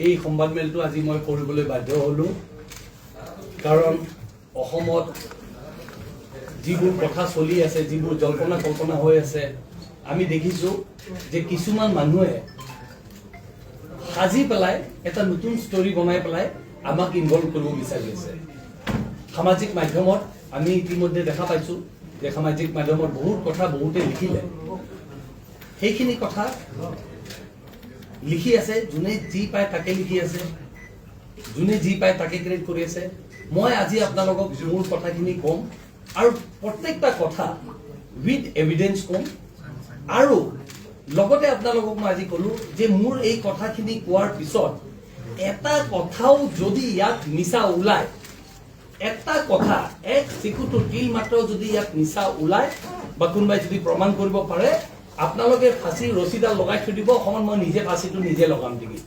এই সংবাদমেলটো আজি মই কৰিবলৈ বাধ্য হলো কাৰণ অসমত যিবোৰ কথা চলি আছে যিবোৰ জল্পনা কল্পনা হৈ আছে আমি দেখিছো যে কিছুমান মানুহে সাজি পেলাই এটা নতুন ষ্টৰী বনাই পেলাই আমাক ইনভলভ কৰিব বিচাৰি আছে সামাজিক মাধ্যমত আমি ইতিমধ্যে দেখা পাইছো যে সামাজিক মাধ্যমত বহুত কথা বহুতে লিখিলে সেইখিনি কথা লিখি আছে যোনে যি পায় তাকে লিখি আছে যোনে যি পায় তাকে ক্ৰিয়েট কৰি আছে মই আজি আপোনালোকক মোৰ কথাখিনি কম আৰু প্ৰত্যেকটা কথা উইথ এভিডেন্স কম আৰু লগতে আপোনালোকক মই আজি কলো যে মোৰ এই কথাখিনি কোৱাৰ পিছত এটা কথাও যদি ইয়াত মিছা ওলায় এটা কথা এক চিকুটো তিল মাত্ৰ যদি ইয়াত মিছা ওলায় বা কোনোবাই যদি প্ৰমাণ কৰিব পাৰে আপোনালোকে ফাঁচি ৰছীডাল লগাই থৈ দিব অসমত মই নিজে ফাঁচিটো নিজে লগাম নেকি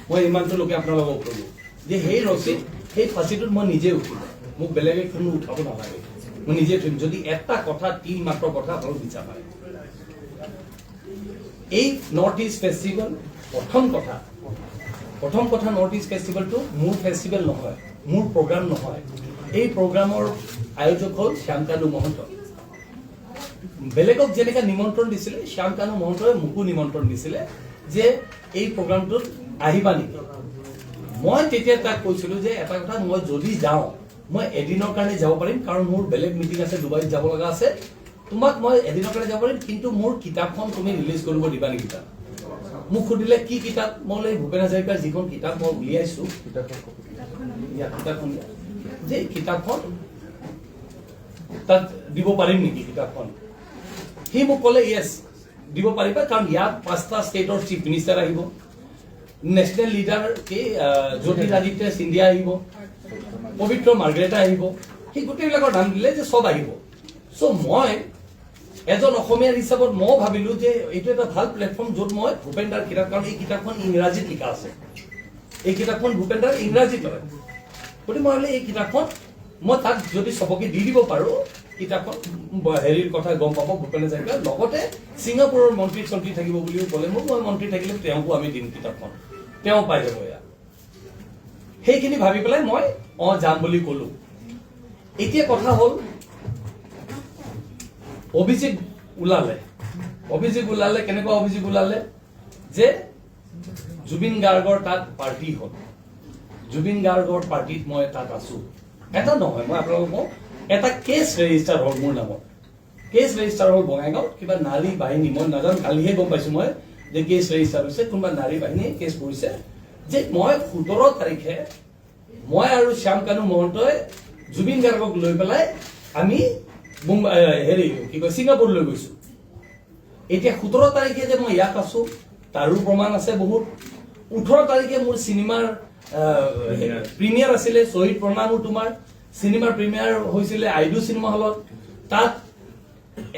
মই ইমানটো লোকে আপোনালোকক কলো যে সেই ৰছী সেই ফাঁচিটোত মই নিজে উঠিম মোক বেলেগে কোনো উঠাব নালাগে মই নিজে উঠিম যদি এটা কথা তিল মাত্ৰ কথা আপোনালোক মিছা পায় এই নৰ্থ ইষ্ট ফেষ্টিভেল প্ৰথম কথা নৰ্থ ইষ্ট ফেষ্টিভেলটো মোৰ ফেষ্টিভেল নহয় মোৰ প্ৰগ্ৰাম নহয় এই প্ৰগ্ৰামৰ আয়োজক হ'ল শ্যামকানু মহন্ত বেলেগক যেনেকা নিমন্ত্ৰণ দিছিলে শ্যামকানু মহন্তই মোকো নিমন্ত্ৰণ দিছিলে যে এই প্ৰগ্ৰামটোত আহিবা নেকি মই তেতিয়া তাক কৈছিলো যে এটা কথা মই যদি যাওঁ মই এদিনৰ কাৰণে যাব পাৰিম কাৰণ মোৰ বেলেগ মিটিং আছে ডুবাইত যাব লগা আছে তোমাক মই এদিনৰ কাৰণে যাব পাৰিম কিন্তু মোৰ কিতাপখন তুমি ৰিলিজ কৰিব দিবা নেকি তাত মোক সুধিলে কি কিতাপ মই ভূপেন হাজৰিকাৰ যিখন কিতাপ মই উলিয়াইছো যে কিতাপখন তাত দিব পাৰিম নেকি কিতাপখন সি মোক ক'লে য়েছ দিব পাৰিবা কাৰণ ইয়াত 5টা ষ্টেটৰ চিফ মিনিষ্টাৰ আহিব নেশ্যনেল লিডাৰ কে জ্যোতিৰাদিত্য সিন্ধিয়া আহিব পবিত্ৰ মাৰ্গ্ৰেটা আহিব সেই গোটেইবিলাকৰ নাম দিলে যে চব আহিব চ' মই এজন অসমীয়াৰ হিচাপত মই ভাবিলো যে এইটো এটা ভাল প্লেটফৰ্ম য'ত মই ভূপেন দাৰ কিতাপ কাৰণ এই কিতাপখন ইংৰাজীত লিখা আছে এই কিতাপখন ভূপেন দাৰ ইংৰাজীত হয় গতিকে মই ভাবিলো এই কিতাপখন মই তাক যদি চবকে দি দিব পাৰো কিতাপখন হেৰিৰ কথা গম পাব ভূপেন হাজৰিকাৰ লগতে ছিংগাপুৰৰ মন্ত্ৰী চন্ত্ৰী থাকিব বুলিও ক'লে মোক মই মন্ত্ৰী থাকিলে তেওঁকো আমি দিম কিতাপখন তেওঁ পাই যাব এয়া সেইখিনি ভাবি পেলাই মই যাম বুলি ক'লো এতিয়া কথা হ'ল অভিযোগ ওলালে কেনেকুৱা অভিযোগ ওলালে যে জুবিন গাৰ্গৰ তাত পাৰ্টি হ'ল জুবিন গাৰ্গৰ পাৰ্টিত মই তাত আছো এটা নহয় মই আপোনালোকক এটা কেছ ৰেজিষ্টাৰ হ'ল মোৰ নামত কেছ ৰেজিষ্টাৰ হ'ল বঙাইগাঁৱত কিবা নাৰী বাহিনী মই নাজানো কালিহে গম পাইছো মই যে কেছ ৰেজিষ্টাৰ হৈছে কোনোবা নাৰী বাহিনীয়ে কেছ কৰিছে যে মই 17 তাৰিখে মই আৰু শ্যামকানু মহন্তই জুবিন গাৰ্গক লৈ পেলাই আমি হেৰি কি কয় ছিংগাপুৰলৈ গৈছো এতিয়া 17 তাৰিখে যে মই ইয়াত আছো তাৰো প্ৰমাণ আছে বহুত 18 তাৰিখে মোৰ চিনেমাৰ প্ৰিমিয়াৰ আছিলে শ্বহীদ প্ৰণামো তোমাৰ চিনেমাৰ প্ৰিমিয়াৰ হৈছিলে আইডু চিনেমা হলত তাত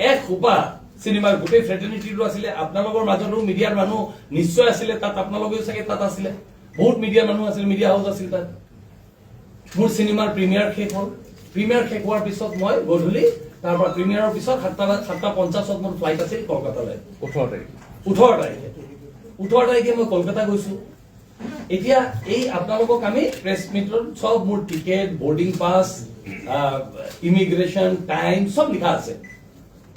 এক সোপা চিনেমাৰ গোটেই ফ্ৰেটাৰ্নিটিটো আছিলে আপোনালোকৰ মাজতো মিডিয়াৰ মানুহ নিশ্চয় আছিলে তাত আপোনালোকেও চাগে তাত আছিলে বহুত মিডিয়াৰ মানুহ আছিল মিডিয়া হাউচ আছিল তাত মোৰ চিনেমাৰ প্ৰিমিয়াৰ শেষ হ'ল প্ৰিমিয়াৰ শেষ হোৱাৰ পিছত মই গধূলি তাৰ পৰা প্ৰিমিয়াৰৰ পিছত 7:50 মোৰ ফ্লাইট আছিল কলকাতালৈ 18 তাৰিখে মই কলকাতা গৈছো এতিয়া এই আপোনালোকক আমি প্ৰেছ মিটত সব মোৰ ticket boarding pass immigration time সব লিখা আছে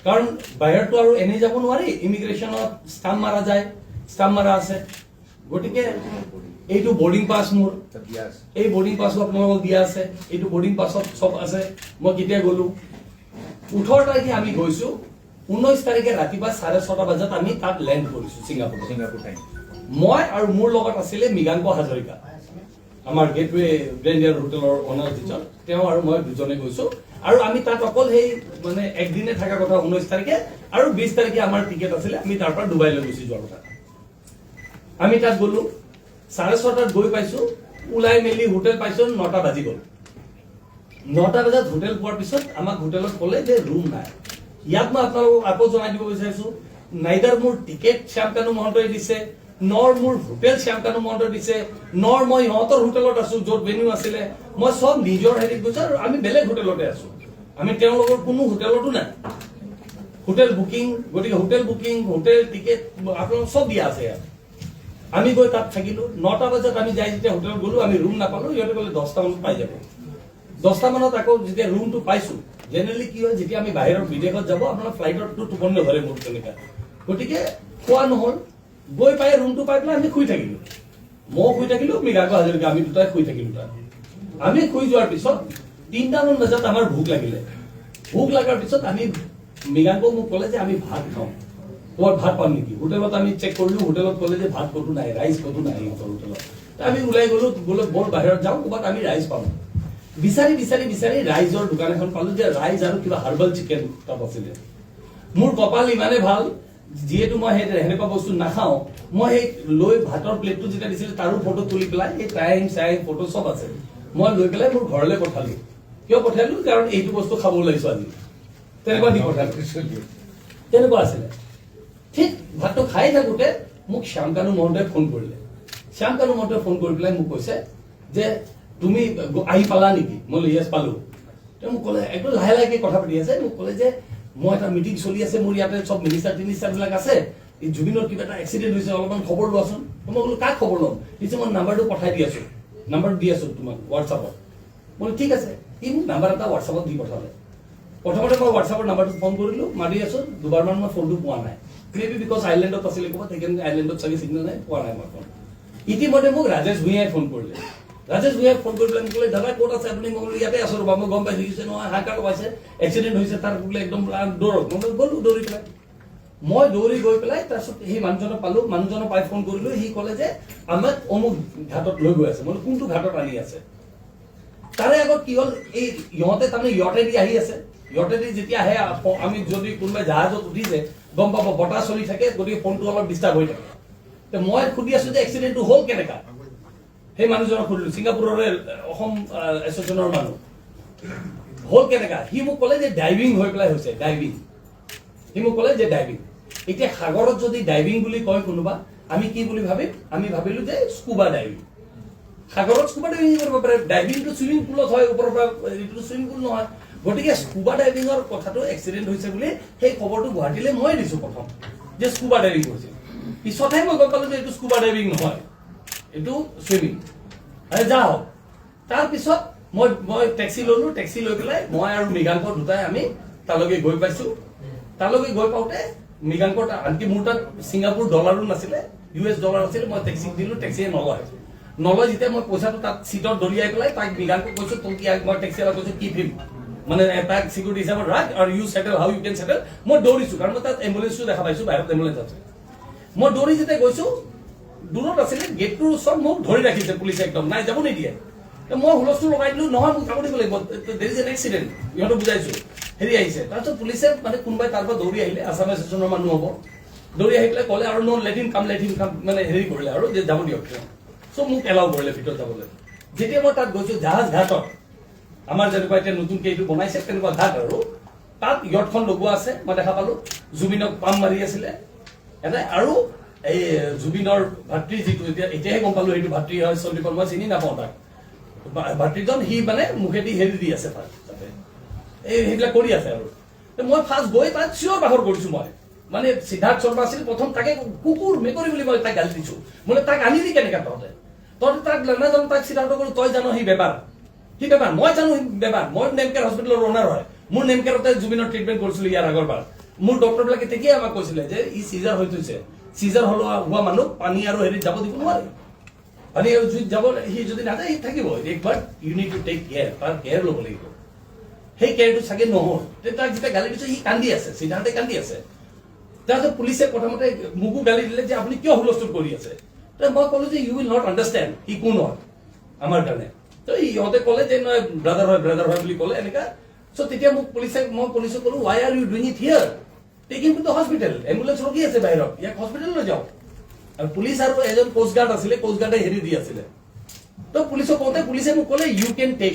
কাৰণ বাহিৰতো আৰু এনে যাব নোৱাৰি ইমিগ্ৰেশ্যনত ষ্টাম্প মাৰা যায় ষ্টাম্প মাৰা আছে গতিকে এইটো বৰ্ডিং পাছ মোৰ এই বৰ্ডিং পাছো আপোনালোকক দিয়া আছে এইটো বৰ্ডিং পাছত সব আছে মই কেতিয়া গলো 18 তাৰিখে আমি গৈছো 19 তাৰিখে ৰাতিপুৱা 6:30 বজাত আমি তাত লেণ্ড কৰিছো ছিংগাপুৰ টাইম মই আৰু মোৰ লগত আছিলে মৃগাংক হাজৰিকা আমাৰ গেটৱে গ্ৰেণ্ডিয়াৰ হোটেলৰ অনাৰ যিজন তেওঁ আৰু মই দুজনে গৈছো আৰু আমি তাত অকল সেই মানে একদিনে থকা কথা 19 তাৰিখে আৰু 20 তাৰিখে আমাৰ টিকেট আছিলে আমি তাৰ পৰা ডুবাইলৈ গুচি যোৱাৰ কথা আমি তাত গলো 6:30 গৈ পাইছো ওলাই মেলি হোটেল পাইছো 9টা বাজি গ'ল 9টা বজাত হোটেল পোৱাৰ পিছত আমাক হোটেলত ক'লে যে ৰুম নাই ইয়াত মই আপোনালোকক আকৌ জনাই দিব বিচাৰিছো নাইদাৰ মোৰ টিকেট শ্যামকানু মহন্তই দিছে নৰ মোৰ হোটেল শ্যামকানু মহন্তই দিছে নৰ মই ইহঁতৰ হোটেলত আছো য'ত ভেনিউ আছিলে মই সব নিজৰ হেৰিত গৈছো আৰু আমি বেলেগ হোটেলতে আছো আমি তেওঁলোকৰ কোনো হোটেলতো নাই হোটেল বুকিং গতিকে হোটেল বুকিং হোটেল টিকেট আপোনালোক সব দিয়া আছে ইয়াত আমি গৈ তাত থাকিলো 9টা বজাত আমি যাই যেতিয়া হোটেলত গলো আমি ৰুম নাপালো ইহঁতে ক'লে 10টা মানত পাই যাব 10টা মানত আকৌ যেতিয়া ৰুমটো পাইছো জেনেৰেলি কি হয় যেতিয়া আমি বাহিৰৰ বিদেশত যাব আপোনাৰ ফ্লাইটতো টোপনি নধৰে মোৰ তেনেকা গতিকে খোৱা নহল গৈ পাই ৰুমটো পাই পেলাই আমি শুই থাকিলো মই শুই থাকিলো মৃগাংক হাজৰিকা আমি দুটাই শুই থাকিলো তাত আমি শুই যোৱাৰ পিছত 3টা মান বজাত আমাৰ ভোক লাগিলে ভোক লগাৰ পিছত আমি মৃগাংক মোক ক'লে যে আমি ভাত খাওঁ তোমার ভাত পাম নেকি হোটেলত আমি চেক করলো হোটেলত কলে যে ভাত কতো নাই রাইস কতো নাই হোটেলত আমি ওলাই গলো বল বাহিৰত যাওঁ ক'ৰবাত আমি ৰাইচ পাম বিচাৰি বিচাৰি বিচাৰি ৰাইজৰ দোকান এখন পালো যে ৰাইজ আৰু কিবা হাৰ্বাল চিকেন তাত আছিলে মোৰ কপাল ইমানে ভাল যিহেতু মই সেনেকুৱা বস্তু নাখাওঁ মই সেই লৈ ভাতৰ প্লেটটো যেতিয়া দিছিলে তাৰো ফটো তুলি পেলাই এই টাইম চাই ফটো চব আছে মই লৈ পেলাই মোৰ ঘৰলৈ পঠালো কিয় পঠালো কাৰণ এইটো বস্তু খাব ওলাইছো আজি তেনেকুৱা দি পঠালো তেনেকুৱা আছিলে ঠিক ভাতটো খাই থাকোতে মোক শ্যামকানু মহন্তই ফোন কৰিলে শ্যামকানু মহন্তই ফোন কৰি পেলাই মোক কৈছে যে তুমি আহি পালা নেকি মই ইয়েছ পালো তেওঁ মোক ক'লে একদম লাহে লাহে কথা পাতি আছে মোক ক'লে যে মই এটা মিটিং চলি আছে মোৰ ইয়াতে চব মিনিষ্টাৰ বিলাক আছে এই জুবিনৰ কিবা এটা এক্সিডেণ্ট হৈছে অলপমান খবৰ লোৱাচোন মই ক'লো কাক খবৰ ল'ম পিছে মই নাম্বাৰটো পঠাই দি আছো নাম্বাৰটো দি আছো তোমাক হোৱাটছআপত মই ঠিক আছে সি মোক নাম্বাৰ এটা হোৱাটছআপত দি পঠালে প্ৰথমতে মই হোৱাটছআপৰ নাম্বাৰটো ফোন কৰিলো মাৰি আছো দুবাৰমান মই ফোনটো পোৱা নাই মেবি বিকজ আইলেণ্ডত আছিলে ক'ৰবাত সেইকাৰণে আইলেণ্ডত চাগে চিগনেল নাই পোৱা নাই মই ফোন ইতিমধ্যে মোক ৰাজেশ ভূঞাই ফোন কৰিলে ৰাজেশ ভূঞাই ফোন কৰি পেলাই মোক ক'লে দাদা ক'ত আছে আপুনি মই ক'লো ইয়াতে আছো ৰ'বা মই গম পাইছো হৈছে নহয় হাহাকাৰ পাইছে এক্সিডেণ্ট হৈছে তাৰ বোলে একদম দৌৰক মই গ'লো দৌৰি পেলাই মই দৌৰি গৈ পেলাই তাৰপিছত সেই মানুহজনক পালো মানুহজনক পাই ফোন কৰিলো সি ক'লে যে আমাক অমুক ঘাটত লৈ গৈ আছে মই কোনটো ঘাটত আনি আছে তাৰে আগত কি হ'ল এই ইহঁতে তাৰমানে ইয়টেদি আহি আছে ইয়টেদি যেতিয়া আহে আমি যদি কোনোবাই জাহাজত উঠিছে গম পাব বতাহ চলি থাকে গতিকে ফোনটো অলপ ডিষ্টাৰ্ব হৈ থাকে মই সুধি আছো যে এক্সিডেণ্টটো হ'ল কেনেকা সেই মানুহজনক সুধিলো ছিংগাপুৰৰে অসম এছ'চিয়েশ্যনৰ মানুহ হ'ল কেনেকা সি মোক ক'লে যে ডাইভিং হৈ পেলাই হৈছে ডাইভিং সি মোক ক'লে যে ডাইভিং এতিয়া সাগৰত যদি ডাইভিং বুলি কয় কোনোবা আমি কি বুলি ভাবিম আমি ভাবিলো যে স্কুবা ডাইভিং সাগৰত স্কুবা ডাইভিং কৰিব পাৰে ডাইভিংটো চুইমিং পুলত হয় ওপৰৰ পৰা এইটো চুইমিং পুল নহয় গতিকে স্কুবা ডাইভিঙৰ কথাটো এক্সিডেণ্ট হৈছে বুলি সেই খবৰটো গুৱাহাটীলৈ মই দিছো প্ৰথম যে স্কুবা ডাইভিং কৰিছিল পিছতহে মই গম পালো যে এইটো স্কুবা ডাইভিং নহয় এইটো চুইমিং যা হওক তাৰপিছত মই টেক্সি ললো টেক্সি লৈ পেলাই মই আৰু মৃগাংক দুটাই আমি তালৈকে গৈ পাইছো তালৈকে গৈ পাওঁতে মৃগাংকৰ আনকি মোৰ তাত ছিংগাপুৰ ডলাৰো নাছিলে US ডলাৰ আছিলে মই টেক্সিক দিলো টেক্সিয়ে নলয় যেতিয়া মই পইচাটো তাত চিটত দলিয়াই পেলাই তাক মৃগাংকক কৈছো তোক মই টেক্সিৱালা কৈছো কি ফিল্ম মানে তাক চিকিউৰিটি হিচাপত ৰাখ আৰু ইউ চেটেল হাউ ইউ কেন চেটেল মই দৌৰিছো কাৰণ মই তাত এম্বুলেন্সটো দেখা পাইছো বাহিৰত এম্বুলেন্স আছে মই দৌৰি যেতিয়া গৈছো দূৰত আছিলে গেটটোৰ ওচৰত মোক ধৰি ৰাখিছে পুলিচে একদম নাই যাব নিদিয়ে মই হুলস্থুল লগাই দিলো নহয় মোক যাব দিব লাগিব দেৰ ইজ এন এক্সিডেণ্ট ইহঁতক বুজাইছো হেৰি আহিছে তাৰপিছত পুলিচে মানে কোনোবাই তাৰ পৰা দৌৰি আহিলে আছাম এছ'চিয়েশ্যনৰ মানুহ হ'ব দৌৰি আহি পেলাই ক'লে আৰু লেট হিম কাম মানে হেৰি কৰিলে আৰু যে যাব দিয়ক চ' মোক এলাউ কৰিলে ভিতৰত যাবলৈ যেতিয়া মই তাত গৈছো জাহাজ ঘাটত আমাৰ যেনেকুৱা এতিয়া নতুনকে এইটো বনাইছে তেনেকুৱা ঘাট আৰু তাত ইয়টখন লগোৱা আছে মই দেখা পালো জুবিনক পাম মাৰি আছিলে এটা আৰু এই জুবিনৰ ভাতৃ যিটো এতিয়াহে গম পালো এইটো ভাতৃ হয় সন্দীপৰ মই চিনি নাপাওঁ তাক ভাতৃজন সি মানে মুখেদি হেৰি দি আছে তাতে এই সেইবিলাক কৰি আছে আৰু মই ফাৰ্ষ্ট গৈ তাত চিঞৰ বাখৰ কৰিছো মই মানে সিদ্ধাৰ্থ শৰ্মা আছিল প্ৰথম তাকে কুকুৰ মেকুৰী বুলি মই তাক গালি দিছো মানে তাক আনিলি কেনেকা তহঁতে তাক নাজানো তাক সিদ্ধাৰ্থ কৰো তই জানো সি বেমাৰ মই জানো বেমাৰ মই নেমকেয়াৰ হস্পিটেলৰ অনাৰ হয় মোৰ নেমকেয়াৰতে জুবিনৰ ট্ৰিটমেণ্ট কৰিছিলো ইয়াৰ আগৰবাৰ মোৰ ডক্টৰবিলাকে তেতিয়াই আমাক কৈছিলে যে ই চিজাৰ হৈ থৈছে চিজাৰ হোৱা মানুহ পানী আৰু হেৰিত যাব দিব নোৱাৰে পানী আৰু জুইত যাব সি যদি নাযায় সি থাকিব একবাৰ you need to take care তাৰ কেয়াৰ ল'ব লাগিব সেই কেয়াৰটো চাগে নহ'ল তাক যেতিয়া গালি দিছে সি কান্দি আছে সিদ্ধাৰ্থে কান্দি আছে তাৰপিছত পুলিচে প্ৰথমতে মোকো গালি দিলে যে আপুনি কিয় হুলস্থুল কৰি আছে মই ক'লো যে ইউ উইল নট আণ্ডাৰষ্টেণ্ড সি কোন হয় আমাৰ কাৰণে তো ইহঁতে ক'লে যে নহয় ব্ৰাদাৰ হয় বুলি ক'লে এনেকা চ' তেতিয়া মোক মই পুলিচে ক'লো why are you doing it here take him to the hospital ambulance ৰখি আছে বাহিৰত ইয়াক হস্পিটেললৈ যাওক আৰু পুলিচ আৰু এজন কোষ্ট গাৰ্ড আছিলে কোষ্ট গাৰ্ডে হেৰি দি আছিলে তো পুলিচক কওঁতে পুলিচে মোক ক'লে ইউ কেন টেক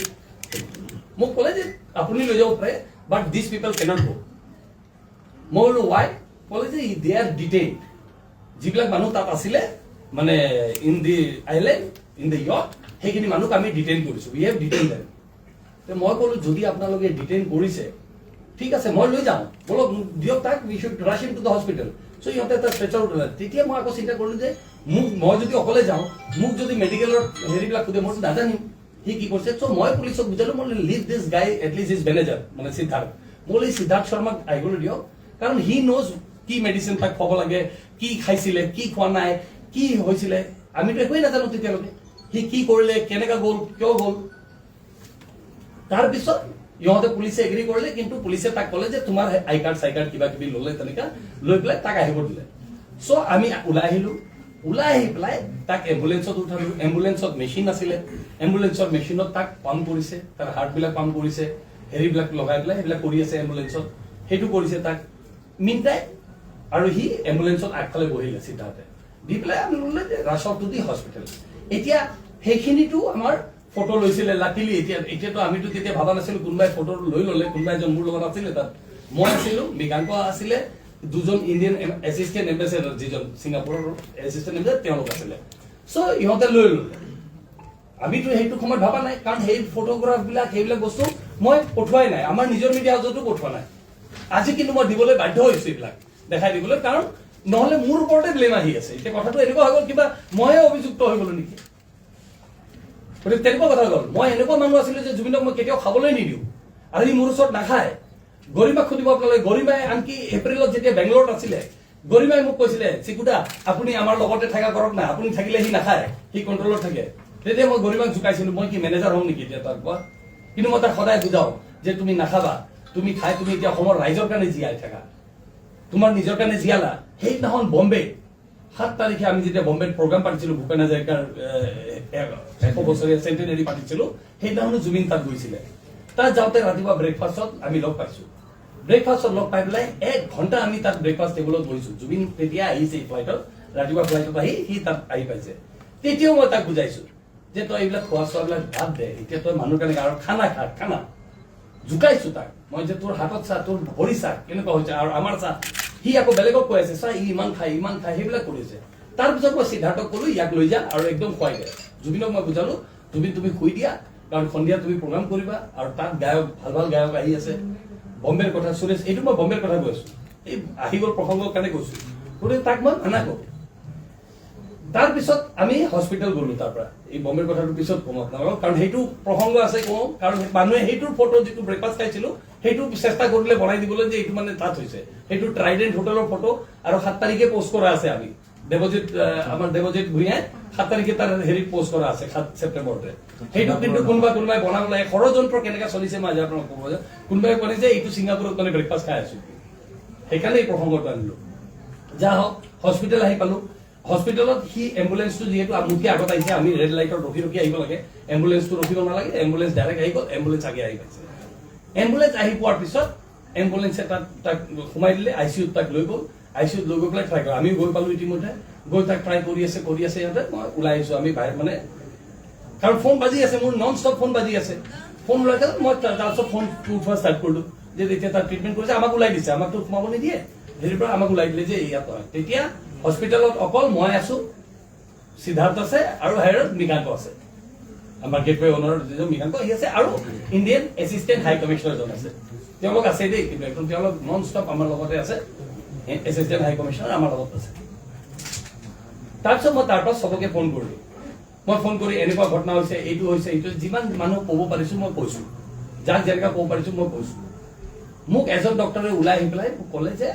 মোক ক'লে যে আপুনি লৈ যাব পাৰে বাট দিছ পিপল কেনট গো মই বোলো ৱাই ক'লে যে দে আৰ ডিটেইন যিবিলাক মানুহ তাত আছিলে মানে in the island in the yacht সেইখিনি মানুহক আমি ডিটেইন কৰিছো উই হেভ ডিটেইন দেম মই ক'লো যদি আপোনালোকে ডিটেইন কৰিছে ঠিক আছে মই লৈ যাওঁ বলক দিয়ক তাক we should rush him to the hospital চ' ইহঁতে এটা ষ্ট্ৰেচাৰ উঠালে তেতিয়া মই আকৌ চিন্তা কৰিলো যে মোক মই যদি অকলে যাওঁ মোক যদি মেডিকেলৰ হেৰিবিলাক সোধে মই নাজানিম সি কি কৰিছে চ' মই পুলিচক বুজালো মই লিভ দিছ গাই এটলিষ্ট ইজ মেনেজাৰ মানে সিদ্ধাৰ্থ মই সিদ্ধাৰ্থ শৰ্মাক আহিবলৈ দিয়ক কাৰণ হি ন'জ কি মেডিচিন তাক খুৱাব লাগে কি খাইছিলে কি খোৱা নাই কি হৈছিলে আমিতো একোৱেই নাজানো তেতিয়ালৈকে সি কি কৰিলে কেনেকা গ'ল কিয় গ'ল তাৰপিছত ইহঁতে পুলিচে এগ্ৰি কৰিলে কিন্তু পুলিচে তাক ক'লে যে তোমাৰ আই কাৰ্ড চাই কাৰ্ড কিবা কিবি ল'লে তেনেকা লৈ পেলাই তাক আহিব দিলে চ' আমি ওলাই আহিলো ওলাই আহি পেলাই তাক এম্বুলেন্সত উঠালো এম্বুলেন্সত মেচিন আছিলে এম্বুলেন্সৰ মেচিনত তাক পাম্প কৰিছে তাৰ হাৰ্টবিলাক পাম্প কৰিছে হেৰিবিলাক লগাই পেলাই সেইবিলাক কৰি আছে এম্বুলেন্সত সেইটো কৰিছে তাক মিনটাই আৰু সি এম্বুলেন্সত আগফালে বহিলে সিদ্ধাৰ্থে দি পেলাই আমি ল'লে যে ৰাছ অফ টু দি হস্পিটেল এতিয়া সেইখিনিতো আমাৰ ফটো লৈছিলে লাকিলি এতিয়াতো আমিতো তেতিয়া ভাবা নাছিলো কোনোবাই ফটো লৈ ল'লে কোনোবাই এজন মোৰ লগত আছিলে তাত মই আছিলো মৃগাংক আছিলে দুজন ইণ্ডিয়ান এছিষ্টেণ্ট এম্বেচেডৰ যিজন ছিংগাপুৰৰ এছিষ্টেণ্ট এম্বেচেডৰ তেওঁলোক আছিলে চ' ইহঁতে লৈ ল'লে আমিতো সেইটো সময়ত ভাবা নাই কাৰণ সেই ফটোগ্ৰাফ বিলাক সেইবিলাক বস্তু মই পঠোৱাই নাই আমাৰ নিজৰ মিডিয়া হাউচতো পঠোৱা নাই আজি কিন্তু মই দিবলৈ বাধ্য হৈছো এইবিলাক দেখাই দিবলৈ কাৰণ নহলে মোৰ ওপৰতে ব্লেম আহি আছে এতিয়া কথাটো এনেকুৱা হৈ গ'ল কিবা মইহে অভিযুক্ত হৈ গ'লো নেকি গতিকে তেনেকুৱা কথা গ'ল মই এনেকুৱা মানুহ আছিলো যে জুবিনক মই কেতিয়াও খাবলৈ নিদিওঁ আৰু সি মোৰ ওচৰত নাখায় গৰিমাক সুধিব আপোনালোকে গৰিমাই আনকি এপ্ৰিলত যেতিয়া বেংগলোৰত আছিলে গৰিমাই মোক কৈছিলে চিকুদা আপুনি আমাৰ লগতে থকা কৰক না আপুনি থাকিলে সি নাখায় সি কণ্ট্ৰলত থাকে তেতিয়া মই গৰিমাক জোকাইছিলো মই কি মেনেজাৰ হ'ম নেকি এতিয়া তাক কোৱা কিন্তু মই তাক সদায় বুজাও যে তুমি নাখাবা তুমি খাই তুমি এতিয়া অসমৰ ৰাইজৰ কাৰণে জীয়াই থাকা তোমাৰ নিজৰ কাৰণে জীয়ালা সেইদিনাখন বম্বে 7 তাৰিখে আমি যেতিয়া বম্বেত প্ৰগ্ৰাম পাতিছিলো ভূপেন হাজৰিকাৰ 100 বছৰীয়া চেণ্টেনাৰী পাতিছিলো সেইদিনাখনো জুবিন তাত গৈছিলে তাত যাওঁতে ৰাতিপুৱা ব্ৰেকফাষ্টত আমি লগ পাইছো ব্ৰেকফাষ্টত লগ পাই পেলাই 1 ঘণ্টা আমি তাত ব্ৰেকফাষ্ট টেবুলত বহিছো জুবিন তেতিয়া আহিছে এই ফ্লাইটত ৰাতিপুৱা ফ্লাইটত আহি সি তাত আহি পাইছে তেতিয়াও মই তাক বুজাইছো যে তই এইবিলাক খোৱা চোৱাবিলাক বাদ দে এতিয়া তই মানুহ কেনেকৈ আৰু খানা খা খানা জোকাইছো তাক মই যে তোৰ হাতত চা তোৰ ভৰি চা কেনেকুৱা হৈছে আৰু আমাৰ চা সি আকৌ বেলেগক কৈ আছে চা ইমান খাই সেইবিলাক কৰিছে তাৰপিছত মই সিদ্ধাৰ্থক ক'লো ইয়াক লৈ যা আৰু একদম খুৱাই দে জুবিনক মই বুজালো জুবিন তুমি শুই দিয়া কাৰণ সন্ধিয়া তুমি প্ৰগ্ৰাম কৰিবা আৰু তাত গায়ক ভাল ভাল গায়ক আহি আছে বম্বেৰ কথা সুৰেশ এইটো মই বম্বেৰ কথা কৈ আছো এই আহি গ'ল প্ৰসংগৰ কাৰণে কৈছো গতিকে তাক মই মানা কৰো তাৰপিছত আমি হস্পিটেল গ'লো তাৰ পৰা এই বম্বেৰ কথাটোৰ পিছত কম আপোনালোকক কাৰণ সেইটো প্ৰসংগ আছে কওঁ কাৰণ মানুহে সেইটোৰ ফটো যিটো ব্ৰেকফাষ্ট খাইছিলো সেইটো চেষ্টা কৰিলে বনাই দিবলৈ যে এইটো মানে তাত হৈছে সেইটো ট্ৰাইডেণ্ট হোটেলৰ ফটো আৰু 7 তাৰিখে পোষ্ট কৰা আছে আমি দেৱজিৎ আমাৰ দেৱজিৎ ভূঞাই 7 তাৰিখে তাৰ হেৰিত পোষ্ট কৰা আছে 7 ছেপ্টেম্বৰতে সেইটো কিন্তু কোনোবাই বনাব লাগে ষড়যন্ত্ৰ কেনেকৈ চলিছে মই আজি আপোনাক ক'ব যে কোনোবাই ক'লে যে এইটো ছিংগাপুৰত মানে ব্ৰেকফাষ্ট খাই আছো সেইকাৰণে এই প্ৰসংগটো আনিলো যা হওক হস্পিটেল আহি পালো হস্পিটেলত সি এম্বুলেন্সটো যিহেতু মোতকে আগত আহিছে আমি ৰেড লাইটত ৰখি আহিব লাগে এম্বুলেন্সটো ৰখিব নালাগে এম্বুলেন্স ডাইৰেক্ট আহি গ'ল এম্বুলেন্স আগে আহি পাইছে এম্বুলেন্স আহি পোৱাৰ পিছত এম্বুলেন্সে তাক সোমাই দিলে আইচিউত তাক লৈ গ'ল আইচিউত লৈ গৈ পেলাই ট্ৰাই কৰে আমি গৈ পালো ইতিমধ্যে গৈ তাক ট্ৰাই কৰি আছে সিহঁতে মই ওলাই আহিছো আমি বাহিৰ মানে কাৰণ ফোন বাজি আছে মোৰ নন ষ্টপ ফোন বাজি আছে ফোন ওলাই গ'ল মই তাৰপিছত ফোন উঠোৱা ষ্টাৰ্ট কৰিলো যে যেতিয়া তাক ট্ৰিটমেণ্ট কৰিছে আমাক ওলাই দিছে আমাকতো সোমাব নিদিয়ে হেৰিৰ পৰা আমাক ওলাই দিলে যে ইয়াত হয় তেতিয়া হস্পিটেলত অকল মই আছো সিদ্ধাৰ্থ আছে আৰু হাইৰত মৃগাংক আছে আমাৰ গেটৱে অনাৰৰ যিজন মৃগাংক আহি আছে আৰু ইণ্ডিয়ান এছিষ্টেণ্ট হাই কমিশ্যনাৰজন আছে তেওঁলোক আছে দেই কিন্তু একদম তেওঁলোক নন ষ্টপ আমাৰ লগতে আছে এছিষ্টেণ্ট হাই কমিশ্যনাৰ আমাৰ লগত আছে তাৰপিছত মই তাৰ পৰা চবকে ফোন কৰিলো মই ফোন কৰি এনেকুৱা ঘটনা হৈছে এইটো যিমান মানুহ ক'ব পাৰিছো মই কৈছো যাক যেনেকুৱা ক'ব পাৰিছো মই কৈছো মোক এজন ডক্টৰে ওলাই আহি পেলাই মোক ক'লে যে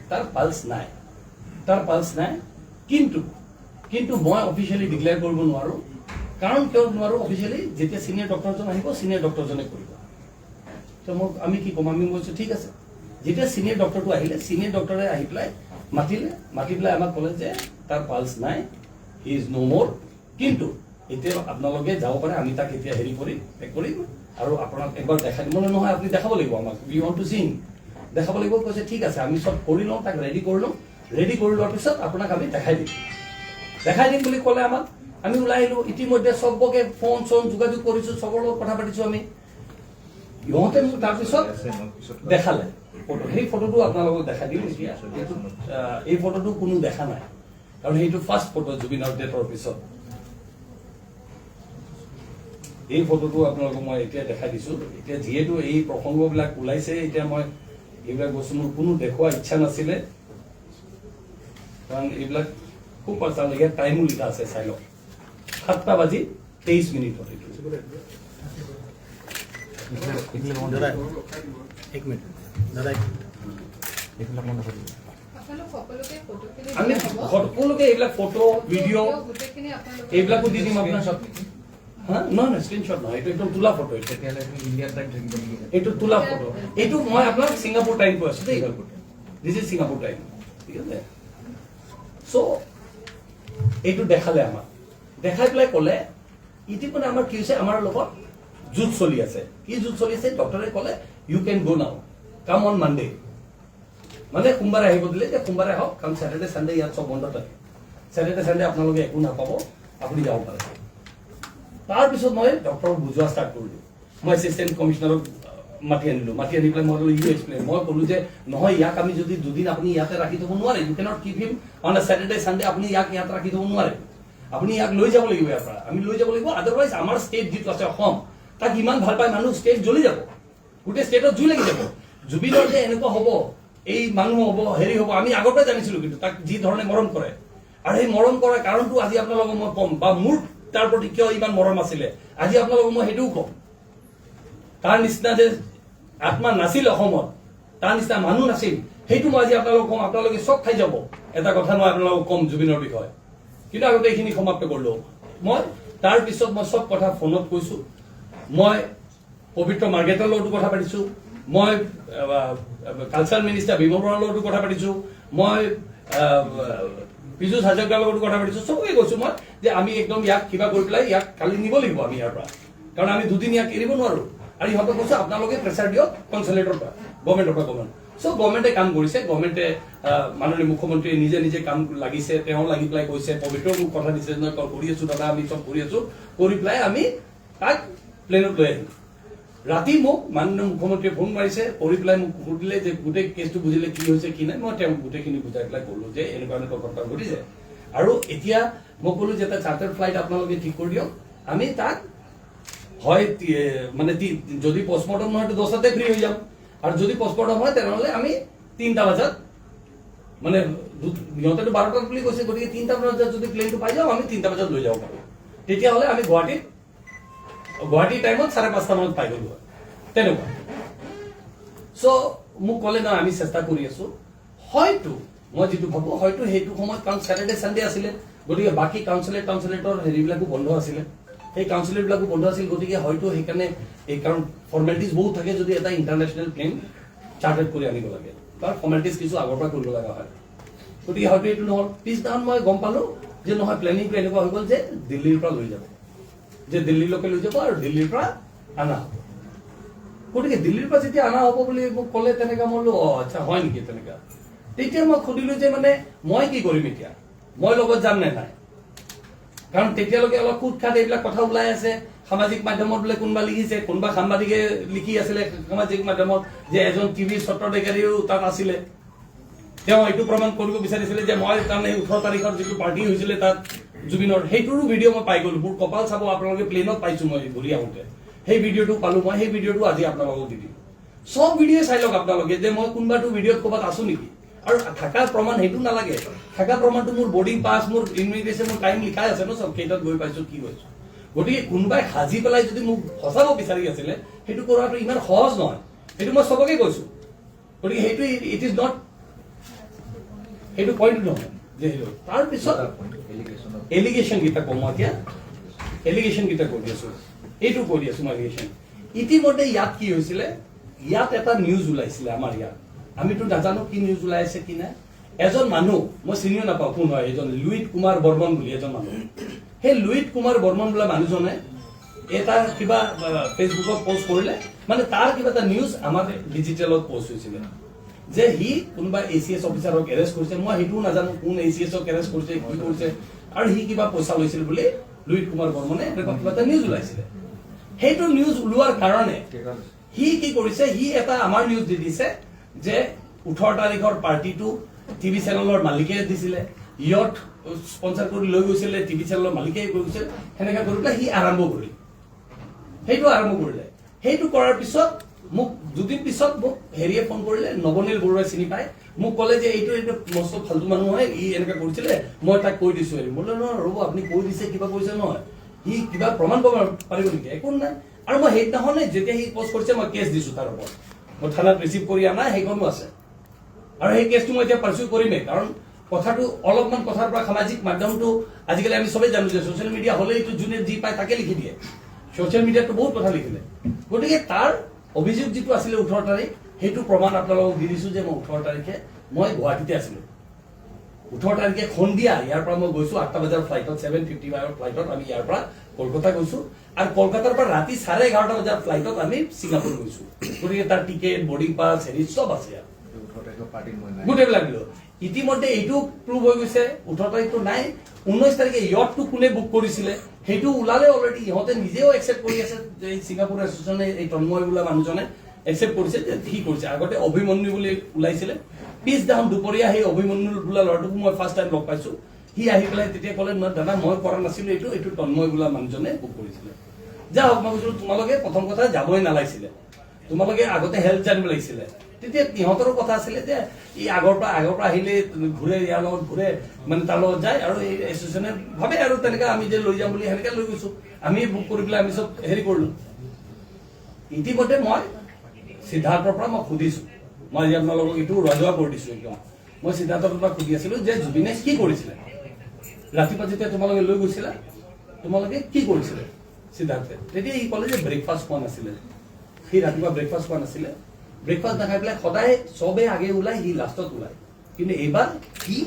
তাৰ পালছ নাই কিন্তু মই অফিচিয়েলি ডিক্লেয়াৰ কৰিব নোৱাৰো কাৰণ কিয় নোৱাৰো অফিচিয়েলি যেতিয়া চিনিয়ৰ ডক্টৰজন আহিব চিনিয়ৰ ডক্টৰজনে কৰিব তো মোক আমি কি ক'ম আমি কৈছো ঠিক আছে যেতিয়া চিনিয়ৰ ডক্টৰটো আহিলে চিনিয়ৰ ডক্টৰে আহি পেলাই মাতি পেলাই আমাক ক'লে যে তাৰ পালছ নাই হি ইজ ন' মোৰ কিন্তু এতিয়া আপোনালোকে যাব পাৰে আমি তাক এতিয়া হেৰি কৰিম আৰু আপোনাক একবাৰ দেখাই দিম নহয় আপুনি দেখাব লাগিব আমাক উই ৱান্ট টু চিং দেখাব লাগিব কৈছে ঠিক আছে আমি চব কৰি লওঁ তাক ৰেডি কৰি লোৱাৰ পিছত আপোনাক আমি দেখাই দিম বুলি ক'লে আমাক আমি ওলাই আহিলো ইতিমধ্যে চবকে ফোন যোগাযোগ কৰিছো চবৰ লগত কথা পাতিছো আমি ইহঁতে মোক তাৰপিছত দেখালে ফটো সেই ফটোটো আপোনালোকক দেখাই দিম এতিয়া এই ফটোটো কোনো দেখা নাই কাৰণ সেইটো ফাৰ্ষ্ট ফটো জুবিনৰ ডেথৰ পিছত এই ফটোটো আপোনালোকক মই এতিয়া দেখাই দিছো এতিয়া যিহেতু এই প্ৰসংগবিলাক ওলাইছে এতিয়া মই এইবিলাক বস্তু মোৰ কোনো দেখুওৱা ইচ্ছা নাছিলে কাৰণ এইবিলাক খুব পাৰ্চনেল ইয়াত টাইমো লিখা আছে চাই লওক 7:23 দাদা এক মিনিট দাদা আমি সকলোকে এইবিলাক ফটো ভিডিঅ' এইবিলাকো দি দিম আপোনাৰ চব নহয় স্ক্ৰীনশ্বট নহয় এইটো একদম তোলা ফটো এইটো তোলা ফটো এইটো মই আপোনাক ছিংগাপুৰ টাইম কৈ আছো দেই দিছ ইজ ছিংগাপুৰ টাইম ঠিক আছে চ' এইটো দেখালে আমাক দেখাই পেলাই ক'লে ইতিমধ্যে আমাৰ কি হৈছে আমাৰ লগত যুঁজ চলি আছে কি যুঁজ চলি আছে ডক্টৰে ক'লে ইউ কেন গো নাও কাম অন মানডে মানে সোমবাৰে আহিব দিলে যে সোমবাৰে আহক কাৰণ ছেটাৰডে চানডে ইয়াত চব বন্ধ থাকে ছেটাৰডে চানডে আপোনালোকে একো নাপাব আপুনি যাব পাৰে তাৰপিছত মই ডক্টৰক বুজোৱা ষ্টাৰ্ট কৰিলোঁ মই এছিষ্টেণ্ট কমিশ্যনাৰক মাতি আনিলোঁ মাতি আনি পেলাই মই ক'লো ইউ এক্সপ্লেইন মই ক'লো যে নহয় ইয়াক আমি যদি দুদিন আপুনি ইয়াতে ৰাখি থ'ব নোৱাৰে you cannot keep him on a Saturday Sunday আপুনি ইয়াক ইয়াত ৰাখি থ'ব নোৱাৰে আপুনি ইয়াক লৈ যাব লাগিব ইয়াৰ পৰা আমি লৈ যাব লাগিব আদাৰৱাইজ আমাৰ ষ্টেট যিটো আছে অসম তাক ইমান ভাল পায় মানুহ ষ্টেট জ্বলি যাব গোটেই ষ্টেটত জুই লাগি যাব জুবিনৰ যে এনেকুৱা হ'ব এই মানুহ হ'ব হেৰি হ'ব আমি আগৰ পৰাই জানিছিলোঁ কিন্তু তাক যি ধৰণে মৰম কৰে আৰু সেই মৰম কৰাৰ কাৰণটো আজি আপোনালোকক মই ক'ম বা মোৰ তাৰ প্ৰতি কিয় ইমান মৰম আছিলে আজি আপোনালোকক মই সেইটোও ক'ম তাৰ নিচিনা যে আত্মা নাছিল অসমত তাৰ নিচিনা মানুহ নাছিল সেইটো মই আজি আপোনালোকক ক'ম আপোনালোকে চব খাই যাব এটা কথা মই আপোনালোকক ক'ম জুবিনৰ বিষয়ে কিন্তু আগতে এইখিনি সমাপ্ত কৰিলোঁ মই তাৰপিছত মই চব কথা ফোনত কৈছোঁ মই পবিত্ৰ মাৰ্গেটৰ লগতো কথা পাতিছোঁ মই কালচাৰ মিনিষ্টাৰ বিমল বৰাৰ লগতো কথা পাতিছোঁ মই পীযুষ হাজৰিকাৰ লগতো কথা পাতিছোঁ চবকে কৈছোঁ মই যে আমি একদম ইয়াক কিবা কৰি পেলাই ইয়াক কালি নিব লাগিব আমি ইয়াৰ পৰা কাৰণ আমি দুদিন ইয়াক এৰিব নোৱাৰোঁ আৰু ইহঁতক কৈছোঁ আপোনালোকে প্ৰেছাৰ দিয়ক কনচুলেটৰ পৰা গভৰ্ণমেণ্টৰ পৰা গভৰ্ণমেণ্ট চ' গভৰ্ণমেণ্টে কাম কৰিছে গভৰ্ণমেণ্টে মাননীয় মুখ্যমন্ত্ৰীয়ে নিজে নিজে কাম লাগিছে তেওঁ লাগি পেলাই কৈছে পবিত্ৰও মোক কথা দিছে যে কৰি আছোঁ দাদা আমি চব কৰি আছোঁ কৰি পেলাই আমি তাক প্লেনত লৈ আহিম ৰাতি মোক মাননীয় মুখ্যমন্ত্ৰীয়ে ফোন মাৰিছে কৰি পেলাই মোক সুধিলে যে গোটেই কেছটো বুজিলে কি হৈছে কি নাই মই তেওঁক গোটেইখিনি বুজাই পেলাই ক'লো যে এনেকুৱা এনেকুৱা ঘটনা ঘটিছে আৰু এতিয়া মই ক'লো যে এটা চাৰ্টাৰ ফ্লাইট আপোনালোকে ঠিক কৰি দিয়ক আমি তাক হয় মানে যদি পষ্টমৰ্টম নহয় 10টাতে ফ্ৰী হৈ যাম আৰু যদি পষ্টমৰ্টম হয় তেনেহ'লে আমি 3টা বজাত মানে সিহঁতেতো 12টাত বুলি কৈছে গতিকে 3টা বজাত যদি প্লেনটো পাই যাওঁ আমি 3টা বজাত লৈ যাব পাৰোঁ তেতিয়াহ'লে আমি গুৱাহাটী টাইমত 5:30 মানত পাই গ'লো তেনেকুৱা চ' মোক ক'লে নহয় আমি চেষ্টা কৰি আছোঁ হয়তো মই যিটো ভাবোঁ হয়তো সেইটো সময়ত কাৰণ ছেটাৰডে চানডে আছিলে গতিকে বাকী কাউন্সিলেটৰ হেৰিবিলাকো বন্ধ আছিলে সেই কাউন্সিলেটবিলাকো বন্ধ আছিল গতিকে হয়তো সেইকাৰণে এই কাৰণ ফৰ্মেলিটিজ বহুত থাকে যদি এটা ইণ্টাৰনেশ্যনেল প্লেন চাৰ্টাৰ কৰি আনিব লাগে তাৰ ফৰ্মেলিটিজ কিছু আগৰ পৰা কৰিব লগা হয় গতিকে হয়তো এইটো নহ'ল পিছদিনাখন মই গম পালোঁ যে নহয় প্লেনিংটো এনেকুৱা হৈ গ'ল যে দিল্লীৰ পৰা লৈ যাব যে দিল্লীলৈকে লৈ যাব আৰু দিল্লীৰ পৰা অনা হ'ব গতিকে দিল্লীৰ পৰা যেতিয়া অনা হ'ব বুলি মোক ক'লে তেনেকৈ মই বোলো আচ্ছা হয় নেকি তেনেকুৱা তেতিয়া মই সুধিলোঁ যে মানে মই কি কৰিম এতিয়া মই লগত যাম নে নাই কাৰণ তেতিয়ালৈকে অলপ খুট খাট এইবিলাক কথা ওলাই আছে সামাজিক মাধ্যমত বোলে কোনোবা লিখিছে কোনোবা সাংবাদিকে লিখি আছিলে সামাজিক মাধ্যমত যে এজন টিভিৰ স্বত্বাধিকাৰীও তাত আছিলে তেওঁ এইটো প্ৰমাণ কৰিব বিচাৰিছিলে যে মই তাৰমানে 18 তাৰিখৰ যিটো পাৰ্টি হৈছিলে তাত জুবিনৰ সেইটোৰো ভিডিঅ' মই পাই গ'লো মোৰ কপাল চাব আপোনালোকে প্লেনত পাইছোঁ মই ঘূৰি আহোঁতে সেই ভিডিঅ'টো পালোঁ মই সেই ভিডিঅ'টো আজি আপোনালোকক দি দিম চব ভিডিঅ' চাই লওক আপোনালোকে যে মই কোনোবাটো ভিডিঅ'ত ক'ৰবাত আছোঁ নেকি আৰু থাকাৰ প্ৰমাণ সেইটো নালাগে থাকা প্ৰমাণটো মোৰ বৰ্ডিং পাছ মোৰ ইমিগ্ৰেশ্যন মোৰ টাইম লিখাই আছে ন চব কেইটাত গৈ পাইছোঁ কি হৈছোঁ গতিকে কোনোবাই সাজি পেলাই যদি মোক ফচাব বিচাৰি আছিলে সেইটো কৰাটো ইমান সহজ নহয় সেইটো মই চবকে কৈছোঁ গতিকে সেইটো ইট ইজ নট সেইটো পইণ্ট নহয় যে তাৰপিছত এলিগেশ্যন কেইটা কম মই এতিয়া এলিগেশ্যন কেইটা কৰি আছোঁ এইটো কৰি আছোঁ মই এলিগেশ্যন ইতিমধ্যে ইয়াত কি হৈছিলে ইয়াত এটা নিউজ ওলাইছিলে আমাৰ ইয়াত আমিতো নাজানো কি নিউজ ওলাই আছে কি নাই এজন মানুহ মই চিনিও নাপাওঁ কোন হয় এজন লুইত কুমাৰ বৰ্মন বুলি এজন মানুহ সেই লুইত কুমাৰ বৰ্মন বোলা মানুহজনে এটা কিবা ফেচবুকত পোষ্ট কৰিলে মানে তাৰ কিবা এটা নিউজ আমাৰ ডিজিটেলত পোষ্ট হৈছিলে যে সি কোনোবা ACS অফিচাৰক এৰেষ্ট কৰিছে মই সেইটোও নাজানো কোন ACSক এৰেষ্ট কৰিছে কি কৰিছে আৰু সি কিবা পইচা লৈছিল বুলি লুইত কুমাৰ বৰ্মনে এনেকুৱা কিবা এটা নিউজ ওলাইছিলে সেইটো নিউজ ওলোৱাৰ কাৰণে সি কি কৰিছে সি এটা আমাৰ নিউজ দি দিছে যে 18 তাৰিখৰ পাৰ্টিটো টিভি চেনেলৰ মালিকে দিছিলে ইয়ত স্পন্সৰ কৰি লৈ গৈছিলে টিভি চেনেলৰ মালিকে কৰি গৈছিল সেনেকা কৰি পেলাই সি আৰম্ভ কৰিলে সেইটো কৰাৰ পিছত মোক দুদিন পিছত মোক হেৰিয়ে ফোন কৰিলে, নৱনীল বৰুৱাই চিনি পায়, মোক ক'লে যে এইটো মস্ত ফাল্টু মানুহ হয়, ই এনেকে কৰিছিলে, মই তাক কৈ দিছো হেৰি। মই বোলে নহয় ৰ'ব, আপুনি কৈ দিছে কিবা কৰিছে নহয়, সি কিবা প্ৰমাণ কৰিব পাৰিব নেকি? একো নাই। আৰু মই সেইদিনাখনে যেতিয়া সি পষ্ট কৰিছে মই কেছ দিছো তাৰ ওপৰত, মই থানাত ৰিচিভ কৰি অনা সেইখনো আছে। আৰু সেই কেছটো মই এতিয়া পাৰ্চু কৰিমেই, কাৰণ কথাটো অলপমান কথাৰ পৰা সামাজিক মাধ্যমটো আজিকালি আমি চবেই জানো যে ছ'চিয়েল মিডিয়া হ'লে এইটো যোনে যি পায় তাকে লিখি দিয়ে। ছ'চিয়েল মিডিয়াতো বহুত কথা লিখিলে, গতিকে তাৰ অভিযোগ যিটো আছিলে 18 তাৰিখ, সেইটো প্ৰমাণ আপোনালোকক দি দিছো যে মই 18 তাৰিখে মই গুৱাহাটীতে আছিলো। 18 তাৰিখে সন্ধিয়া ইয়াৰ পৰা মই গৈছো 8টা বজাৰ ফ্লাইটত, 7:55 ফ্লাইটত আমি ইয়াৰ পৰা কলকাতা গৈছো, আৰু কলকাতাৰ পৰা ৰাতি 11:30 বজাৰ ফ্লাইটত আমি ছিংগাপুৰ গৈছো। গতিকে তাৰ টিকেট, বৰ্ডিং পাছ, হেৰি চব আছে ইয়াত, গোটেইবিলাক দিলো। ইতিমধ্যে এইটো প্ৰুভ হৈ গৈছে 18 তাৰিখটো নাই। 19 তাৰিখে ইয়টটো কোনে বুক কৰিছিলে সেইটো ওলালে অলৰেডি, ইহঁতে নিজেও একচেপ্ট কৰি আছে যে ছিংগাপুৰ এছ'চিয়েশ্যনে, এই তন্ময় বোলা মানুহজনে একচেপ্ট কৰিছে যে সি কৰিছে। আগতে অভিমন্যু বুলি ওলাইছিলে, পিছদিনাখন দুপৰীয়া সেই অভিমন্যু বোলা ল'ৰাটোকো মই ফাৰ্ষ্ট টাইম লগ পাইছো। সি আহি পেলাই তেতিয়া ক'লে, দাদা মই কৰা নাছিলো, এইটো তন্ময় বোলা মানুহজনে বুক কৰিছিলে। যা হওক, মই কৈছিলো তোমালোকে প্ৰথম কথা যাবই নালাগিছিলে, তোমালোকে আগতে হেল্প জানিব লাগিছিলে। তেতিয়া ইহঁতৰো কথা আছিলে যে ই আগৰ পৰা আহিলে ঘূৰে, ইয়াৰ লগত ঘূৰে, মানে তাৰ লগত যায়, আৰু এই এছ'চিয়েশ্যনে ভাবে আৰু তেনেকে আমি যে লৈ যাম বুলি সেনেকে লৈ গৈছো। আমি বুক কৰি পেলাই আমি চব হেৰি কৰিলো। ইতিমধ্যে মই সিদ্ধাৰ্থৰ পৰা মই সুধিছো, মই আজি আপোনালোকক এইটো ৰাজহুৱা কৰি দিছো একদম। মই সিদ্ধাৰ্থৰ পৰা সুধি আছিলো যে জুবিনে কি কৰিছিলে, ৰাতিপুৱা যেতিয়া তোমালোকে লৈ গৈছিলা তোমালোকে কি কৰিছিলে সিদ্ধাৰ্থে? তেতিয়া সি ক'লে যে ব্ৰেকফাষ্ট খোৱা নাছিলে, সি ৰাতিপুৱা ব্ৰেকফাষ্ট খোৱা নাছিলে। ব্ৰেকফাষ্ট নাখাই পেলাই সদায় চবে আগে ওলাই, সি লাষ্টত ওলাই, কিন্তু এইবাৰ সি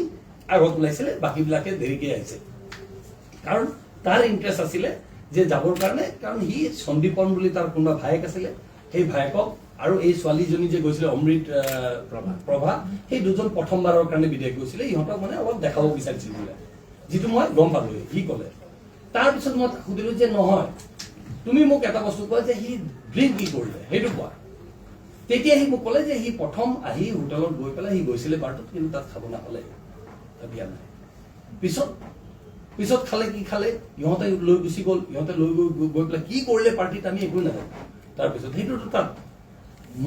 আগত ওলাইছিলে, বাকীবিলাকে দেৰিকে আহিছে। কাৰণ তাৰ ইণ্টাৰেষ্ট আছিলে যে যাবৰ কাৰণে, কাৰণ সি সন্দীপন বুলি তাৰ কোনোবা ভায়েক আছিলে, সেই ভায়েকক আৰু এই ছোৱালীজনী যে গৈছিলে অমৃত প্ৰভা, সেই দুজন প্ৰথমবাৰৰ কাৰণে বিদেশ গৈছিলে, ইহঁতক মানে অলপ দেখাব বিচাৰিছিল বোলে, যিটো মই গম পালো। সি ক'লে, তাৰপিছত মই সুধিলো যে নহয়, তুমি মোক এটা বস্তু কোৱা যে সি ড্ৰিংক কি কৰিলে সেইটো কোৱা। তেতিয়া সি মোক ক'লে যে সি প্ৰথম আহি হোটেলত গৈ পেলাই সি গৈছিলে বাৰটোত, কিন্তু তাত খাব নাপালে, দিয়া নাই। পিছত খালে, কি খালে, ইহঁতে লৈ গুচি গ'ল, ইহঁতে লৈ গৈ পেলাই কি কৰিলে পাৰ্টিত আমি একো নাজানো। তাৰপিছত সেইটোতো তাত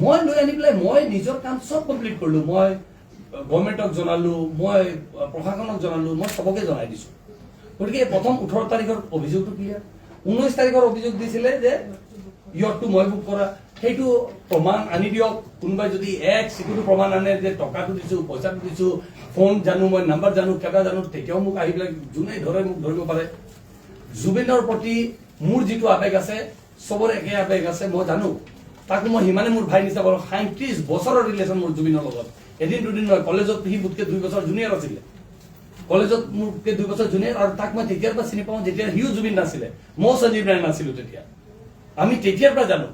মই লৈ আনি পেলাই মই নিজৰ কাম চব কমপ্লিট কৰিলো। মই গভৰ্ণমেণ্টক জনালো, মই প্ৰশাসনক জনালো, মই চবকে জনাই দিছো। গতিকে প্ৰথম 18 তাৰিখৰ অভিযোগটো ক্লিয়াৰ। 19 তাৰিখৰ অভিযোগ দিছিলে যে ইয়টটো মই বুক কৰা, সেইটো প্ৰমাণ আনি দিয়ক। কোনোবাই যদি চিকুটো প্ৰমাণ আনে যে টকাটো দিছো, পইচাটো দিছো, ফোন জানো, মই নাম্বাৰ জানো, কেইটা জানো, তেতিয়াও মোক আহি পেলাই যোনে ধৰে মোক ধৰিব পাৰে। জুবিনৰ প্ৰতি মোৰ যিটো আৱেগ আছে, চবৰে একে আৱেগ আছে, মই জানো। তাকো মই সিমানে মোৰ ভাই নিচিনা কৰোঁ। 37 বছৰৰ ৰিলেশ্যন মোৰ জুবিনৰ লগত, এদিন দুদিন নহয়। কলেজত সি মোতকে 2 বছৰ জুনিয়ৰ আছিলে, কলেজত মোতকে 2 বছৰ জুনিয়ৰ, আৰু তাক মই তেতিয়াৰ পৰা চিনি পাওঁ যেতিয়া সিও জুবিন নাছিলে, মই সঞ্জীৱ ৰায় নাছিলো তেতিয়া। আমি তেতিয়াৰ পৰা জানো।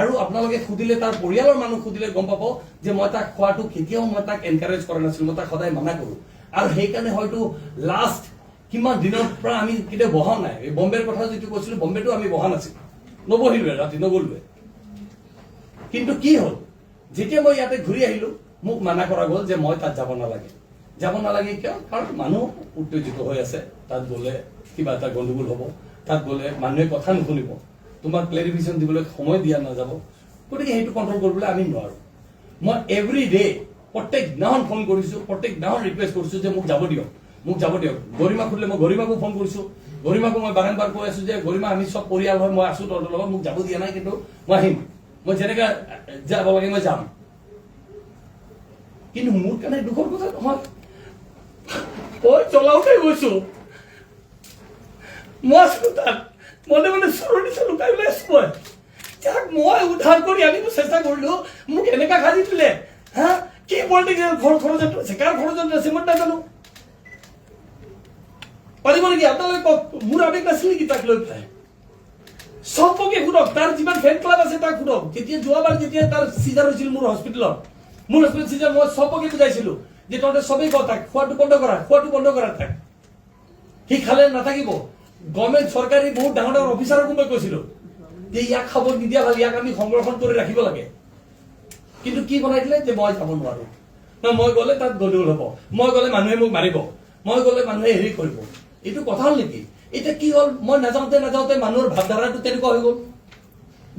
আৰু আপোনালোকে সুধিলে, তাৰ পৰিয়ালৰ মানুহ সুধিলে গম পাব যে মই তাক খোৱাটো কেতিয়াও মই তাক এনকাৰেজ কৰা নাছিলো, মই তাক সদায় মানা কৰো। আৰু সেইকাৰণে হয়তো লাষ্ট কিমান দিনৰ পৰা আমি কেতিয়াও বহা নাই। এই বম্বেৰ কথা যিটো কৈছিলো, বম্বেটো আমি বহা নাছিলো, নবহিলোৱে, ৰাতি নগলোৱে। কিন্তু কি হ'ল, যেতিয়া মই ইয়াতে ঘূৰি আহিলো, মোক মানা কৰা গ'ল যে মই তাত যাব নালাগে। কিয়? কাৰণ মানুহ উত্তেজিত হৈ আছে, তাত গ'লে কিবা এটা গণ্ডগোল হ'ব, তাত গ'লে মানুহে কথা নুশুনিব, তোমাক ক্লেৰিফিকেশ্যন দিবলৈ সময় দিয়া নাযাব। গতিকে সেইটো কণ্ট্ৰল কৰিবলৈ আমি নোৱাৰো। মই এভৰি ডে প্ৰত্যেক দিনাখন ফোন কৰিছো, প্ৰত্যেক দিনাখন ৰিকুৱেষ্ট কৰিছো যে মোক যাব দিয়ক। গৰিমাক সুধিলে মই গৰিমাকো ফোন কৰিছো, গৰিমাকো মই বাৰম্বাৰ কৈ আছো যে গৰিমা, আমি চব পৰিয়াল হয়, মই আছো তহঁতৰ লগত, মোক যাব দিয়া নাই, কিন্তু মই আহিম, মই যেনেকে যাব লাগে মই যাম। কিন্তু মোৰ কাৰণে দুখৰ কথা নহয়, মই চলাওঁতে গৈছো, মই আছিলো তাত, মনে মনে চোৰৰ নিচা লুকাই পেলাই আছো। যাক মই উদ্ধাৰ কৰি আনিব চেষ্টা কৰিলো, মোক এনেকা খালি দিলে। হা, কি পলিটিকেল খৰচত আছে, কাৰ খৰচত আছে মই নাজানো। পাৰিব নেকি আপোনালোকে কওক? মোৰ আৱেগ নাছিল নেকি তাক লৈ পেলাই? চবকে সোধক, তাৰ যিমান ফেন ক্লাব আছে তাক সোধক। যোৱাবাৰ যেতিয়া তাৰ চিজাৰ হৈছিল মোৰ হস্পিটেলত চিজাৰ, মই চবকে বুজাইছিলো যে তহঁতে চবেই কওঁ তাক খোৱাটো বন্ধ কৰা তাক। সি খালে নাথাকিব। গভৰ্ণমেণ্ট চৰকাৰী বহুত ডাঙৰ ডাঙৰ অফিচাৰকো মই কৈছিলো যে ইয়াক খাব নিদিয়া ভাল, ইয়াক আমি সংৰক্ষণ কৰি ৰাখিব লাগে। কিন্তু কি বনাই দিলে যে মই যাব নোৱাৰো, মই গ'লে তাত গণ্ডগোল হ'ব, মই গ'লে মানুহে মোক মাৰিব, মই গ'লে মানুহে হেৰি কৰিব। এইটো কথা হ'ল নেকি? এতিয়া কি হ'ল, মই নাযাওঁতে মানুহৰ ভাৱধাৰাটো তেনেকুৱা হৈ গ'ল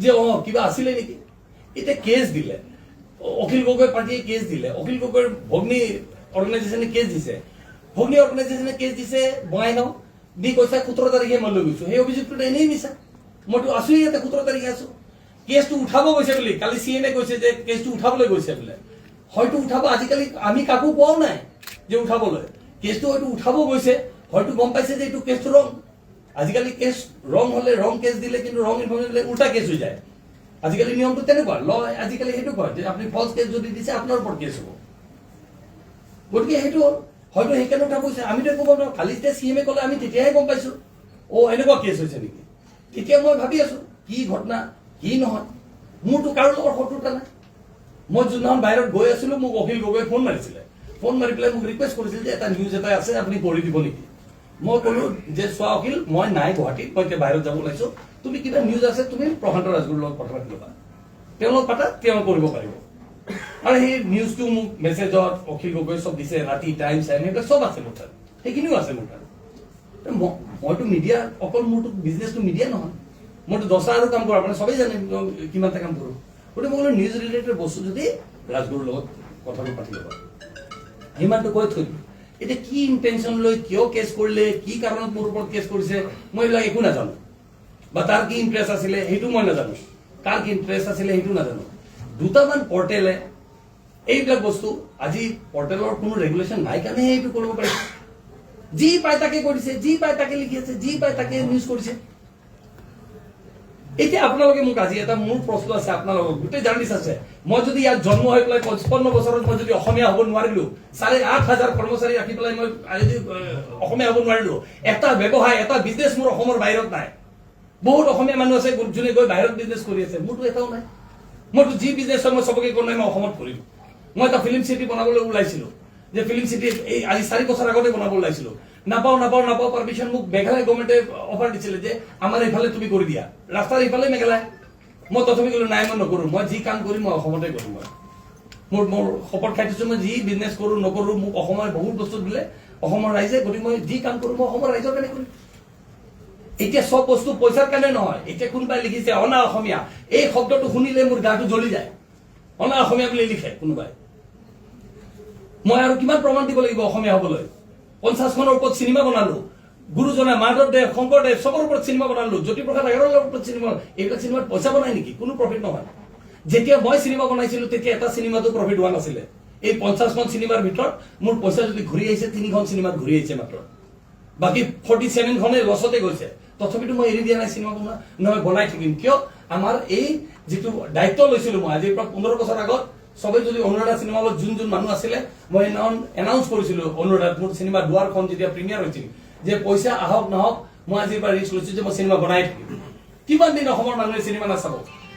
যে কিবা আছিলে নেকি। এতিয়া কেছ দিলে, অখিল গগৈ পাৰ্টীয়ে কেছ দিলে, অখিল গগৈৰ ভগ্নী অৰ্গেনাইজেশ্যনে কেছ দিছে, ভগ্নী অৰ্গেনাইজেশ্যনে কেছ দিছে বঙাইগাঁও দি কৈছে 17 তাৰিখে মই লৈ গৈছো। সেই অভিযোগটো এনেই মিছা। মইতো আছো ইয়াতে 17 তাৰিখে আছো। কেছটো উঠাব গৈছে বুলি কালি CM কৈছে যে কেছটো উঠাবলৈ গৈছে বোলে। হয়তো উঠাব, আজিকালি আমি কাকো কোৱাও নাই যে উঠাবলৈ। কেছটো হয়তো উঠাব গৈছে, হয়তো গম পাইছে যে এইটো কেছটো ৰং। আজিকালি কেছ ৰং হলে ৰং কেছ দিলে কিন্তু ৰং ইনফৰমেশ্যন দিলে উল্টা কেছ হৈ যায়। আজিকালি নিয়মটো তেনেকুৱা, আজিকালি সেইটো কয় যে আপুনি ফলছ কেছ যদি দিছে আপোনাৰ ওপৰত কেছ হ'ব। গতিকে সেইটো হ'ল, হয়তো সেইকাৰণে উঠাব গৈছে। আমিতো একো গম নাপাওঁ। কালি যেতিয়া CM ক'লে আমি তেতিয়াহে গম পাইছো এনেকুৱা কেছ হৈছে নেকি। তেতিয়া মই ভাবি আছো কি ঘটনা কি নহয়। মোৰতো কাৰো লগত শত্ৰুতা নাই। মই যোনদিনাখন বাহিৰত গৈ আছিলো মোক অখিল গগৈ ফোন মাৰিছিলে। ফোন মাৰি পেলাই মোক ৰিকুৱেষ্ট কৰিছিল যে এটা নিউজ এটা আছে আপুনি পঢ়ি দিব নেকি। মই ক'লো যে চোৱা অখিল, মই নাই গুৱাহাটীত, মই এতিয়া বাহিৰত যাব ওলাইছো, তুমি কিবা নিউজ আছে তুমি প্ৰশান্ত ৰাজগুৰুৰ লগত কথা পাতি ল'বা, তেওঁৰ লগত পাতা, তেওঁ কৰিব পাৰিব। আৰু সেই নিউজটো মোক মেছেজত অখিল গগৈ চব দিছে, ৰাতি টাইম চাইম সেইবিলাক চব আছে মোৰ তাত, সেইখিনিও আছে মোৰ তাত। মইতো মিডিয়া, অকল মোৰতো বিজনেছটো মিডিয়া নহয়, মইতো 10টা আৰু কাম কৰোঁ, আপোনাৰ চবেই জানে কিমানটা কাম কৰোঁ। গতিকে মই ক'লো নিউজ ৰিলেটেড বস্তু যদি ৰাজগুৰুৰ লগত কথাটো পাতি ল'বা, সিমানটো কৈ থৈ দিলোঁ। এতিয়া কি ইণ্টেনশ্যন লৈ কিয় কেছ কৰিলে, কি কাৰণত মোৰ ওপৰত কেছ কৰিছে, মই এইবিলাক একো নাজানো। বা তাৰ কি ইণ্টাৰেষ্ট আছিলে সেইটো মই নাজানো, কাৰ কি ইণ্টাৰেষ্ট আছিলে সেইটো নাজানো। দুটামান পৰ্টেলে এইবিলাক বস্তু, আজি পৰ্টেলৰ কোনো ৰেগুলেশ্যন নাই কাৰণেহে এইটো কৰিব পাৰিছে। যি পায় তাকে কৰিছে, যি পায় তাকে লিখি আছে, যি পায় তাকে নিউজ কৰিছে। এতিয়া আপোনালোকে মোক আজি এটা মোৰ প্ৰশ্ন আছে আপোনালোকক, গোটেই জাৰ্ণিষ্ট আছে। মই যদি ইয়াত জন্ম হৈ পেলাই 55 বছৰত মই যদি অসমীয়া হ'ব নোৱাৰিলো, 8,500 কৰ্মচাৰী ৰাখি পেলাই মই আজি অসমীয়া হ'ব নোৱাৰিলো, এটা ব্যৱসায় এটা বিজনেছ মোৰ অসমৰ বাহিৰত নাই। বহুত অসমীয়া মানুহ আছে যোনে গৈ বাহিৰত বিজনেছ কৰি আছে, মোৰতো এটাও নাই। মইতো যি বিজনেছ হয় মই চবকে কোৱা নাই মই অসমত কৰিম। মই এটা ফিল্ম চিটি বনাবলৈ ওলাইছিলো, যে ফিল্ম চিটি এই আজি 4 বছৰ আগতে বনাব ওলাইছিলো, নাপাওঁ পাৰমিশ্যন। মোক মেঘালয় গভৰ্ণমেণ্টে অফাৰ দিছিলে যে আমাৰ এইফালে তুমি কৰি দিয়া, ৰাস্তাৰ এইফালে মেঘালয়। মই তথাপি ক'লো নাই মই নকৰো, মই যি কাম কৰিম মই অসমতে কৰিম। মোৰ শপত খাই দিছো, মই যি বিজনেছ কৰো নকৰো মোক অসমৰ বহুত বস্তু দিলে অসমৰ ৰাইজে, গতিকে মই যি কাম কৰো মই অসমৰ ৰাইজৰ কাৰণে কৰিম। এতিয়া চব বস্তু পইচাৰ কাৰণে নহয়। এতিয়া কোনোবাই লিখিছে অনা অসমীয়া, এই শব্দটো শুনিলে মোৰ গাটো জ্বলি যায়। অনা অসমীয়া বুলি লিখে কোনোবাই। মই আৰু কিমান প্ৰমাণ দিব লাগিব অসমীয়া হবলৈ? 50খনৰ ওপৰত চিনেমা বনালো, গুৰুজনা মাধৱদেৱ শংকৰদেৱ চবৰ ওপৰত চিনেমা বনালো, জ্যোতিপ্ৰসাদ আগৰৱালাৰ ওপৰত চিনেমা। এইবিলাক চিনেমাত পইচা বনাই নেকি? কোনো প্ৰফিট নহয়। যেতিয়া মই চিনেমা বনাইছিলো তেতিয়া এটা চিনেমাতো প্ৰফিট হোৱা নাছিলে। এই 50খন চিনেমাৰ ভিতৰত মোৰ পইচা যদি ঘূৰি আহিছে 3খন চিনেমাত ঘূৰি আহিছে মাত্ৰ, বাকী 47খনে লছতে গৈছে। তথাপিতো মই এৰি দিয়া নাই চিনেমা বনোৱা, নহয় বনাই থাকিম। কিয়? আমাৰ এই যিটো দায়িত্ব লৈছিলো মই আজিৰ পৰা 15 বছৰ আগত, সবে যদি অনুৰাধা চিনেমা হলত যোন মানুহ আছিলে, মই এনাউন্স কৰিছিলো অনুৰাধাত মোৰ চিনেমা দুৱাৰখন যেতিয়া প্ৰিমিয়াৰ হৈছিল যে পইচা আহক নহওক মই আজিৰ পৰা ৰিস্ক লৈছো যে মই চিনেমা বনাই থাকিম। কিমান দিন অসমৰ মানুহে চিনেমা নাচাব?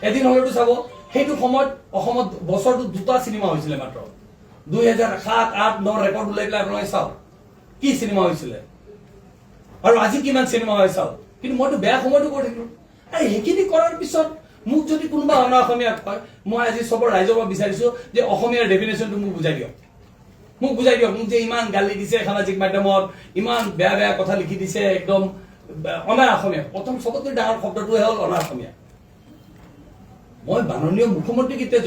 এদিন হলেতো চাব। সেইটো সময়ত অসমত বছৰটো 2টা চিনেমা হৈছিলে মাত্ৰ। 2007, 8, 9 ৰেকৰ্ড ওলাই পেলাই আপোনালোকে চাওক কি চিনেমা হৈছিলে, আৰু আজি কিমান চিনেমা হয় চাওক। কিন্তু মইতো বেয়া সময়তো কৰি থাকিলো। সেইখিনি কৰাৰ পিছত মোক যদি কোনোবা অনা অসমীয়া কয়, মই আজি চবৰ ৰাইজৰ পৰা বিচাৰিছো যে অসমীয়াৰ ডেফিনেশ্যনটো মোক বুজাই দিয়ক। মোক যে ইমান গালি দিছে সামাজিক মাধ্যমত, ইমান বেয়া বেয়া কথা লিখি দিছে, একদম অনা অসমীয়া। প্ৰথম চবতকৈ ডাঙৰ শব্দটোৱে হ'ল অনা অসমীয়া। মই মাননীয় মুখ্যমন্ত্ৰীক এতিয়া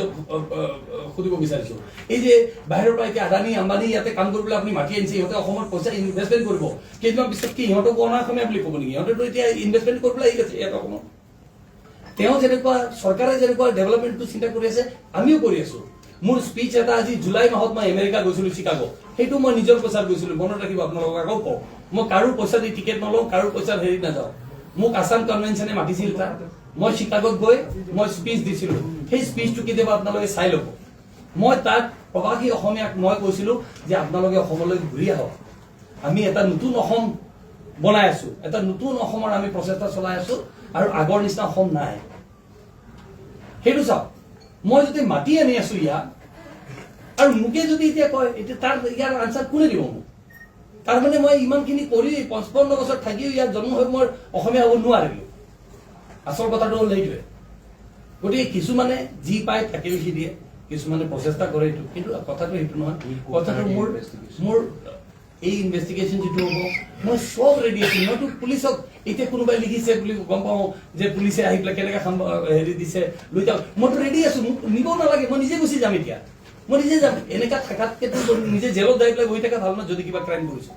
সুধিব বিচাৰিছো, এই যে বাহিৰৰ পৰা এতিয়া আদানী আম্বানী ইয়াতে কাম কৰিবলৈ আপুনি মাতি আনিছে, সিহঁতে অসমত পইচা ইনভেষ্টমেণ্ট কৰিব, কেইদিনমান পিছত কি সিহঁতক অনা অসমীয়া বুলি ক'ব নেকি? সিহঁতেতো এতিয়া ইনভেষ্টমেণ্ট কৰিবলৈ আহি আছে ইয়াত অসমত। তেওঁ যেনেকুৱা চৰকাৰে যেনেকুৱা ডেভেলপমেণ্টটো চিন্তা কৰি আছে আমিও কৰি আছো। মোৰ স্পীচ এটা আজি জুলাই মাহত মই আমেৰিকা গৈছিলো, চিকাগো, সেইটো মই নিজৰ পইচাত গৈছিলো। মনত ৰাখিব আপোনালোকক আকৌ কওঁ, মই কাৰো পইচা দি টিকেট নলওঁ, কাৰো পইচা হেৰি নাযাওঁ। মোক আছাম কনভেনশ্যনে মাতিছিল তাত, মই চিকাগোত গৈ মই স্পীচ দিছিলো। সেই স্পীচটো কেতিয়াবা আপোনালোকে চাই ল'ব। মই তাত প্ৰবাসী অসমীয়াক মই কৈছিলো যে আপোনালোকে অসমলৈ ঘূৰি আহক, আমি এটা নতুন অসম বনাই আছো, এটা নতুন অসমৰ আমি প্ৰচেষ্টা চলাই আছো, আৰু আগৰ নিচিনা অসম নাই। সেইটো চাওক, মই যদি মাতি আনি আছো ইয়াত, আৰু মোকে যদি এতিয়া কয়, এতিয়া ইয়াৰ আনচাৰ কোনে দিব মোক? তাৰমানে মই ইমানখিনি কৰি 55 বছৰ থাকিও ইয়াত জন্ম হৈ মই অসমীয়া হ'ব নোৱাৰিলো। আচল কথাটো হ'ল সেইটোৱে। গতিকে কিছুমানে যি পায় তাকে লিখি দিয়ে, কিছুমানে প্ৰচেষ্টা কৰে এইটো, কিন্তু কথাটো সেইটো নহয়। কথাটো মোৰ এই ইনভেষ্টিগেশ্যন যিটো হ'ব, মই চব ৰেডি আছো। মইতো পুলিচক এতিয়া কোনোবাই লিখিছে বুলি গম পাওঁ যে পুলিচে আহি পেলাই কেনেকৈ হেৰি দিছে লৈ যাওক মইতো ৰেডি আছো মোক নিব নালাগে মই নিজে গুচি যাম এতিয়া মই নিজে যাম এনেকা থাকাতকে নিজে জেলত যাই পেলাই বহি থকা ভাল নহয় যদি কিবা ক্ৰাইম কৰিছো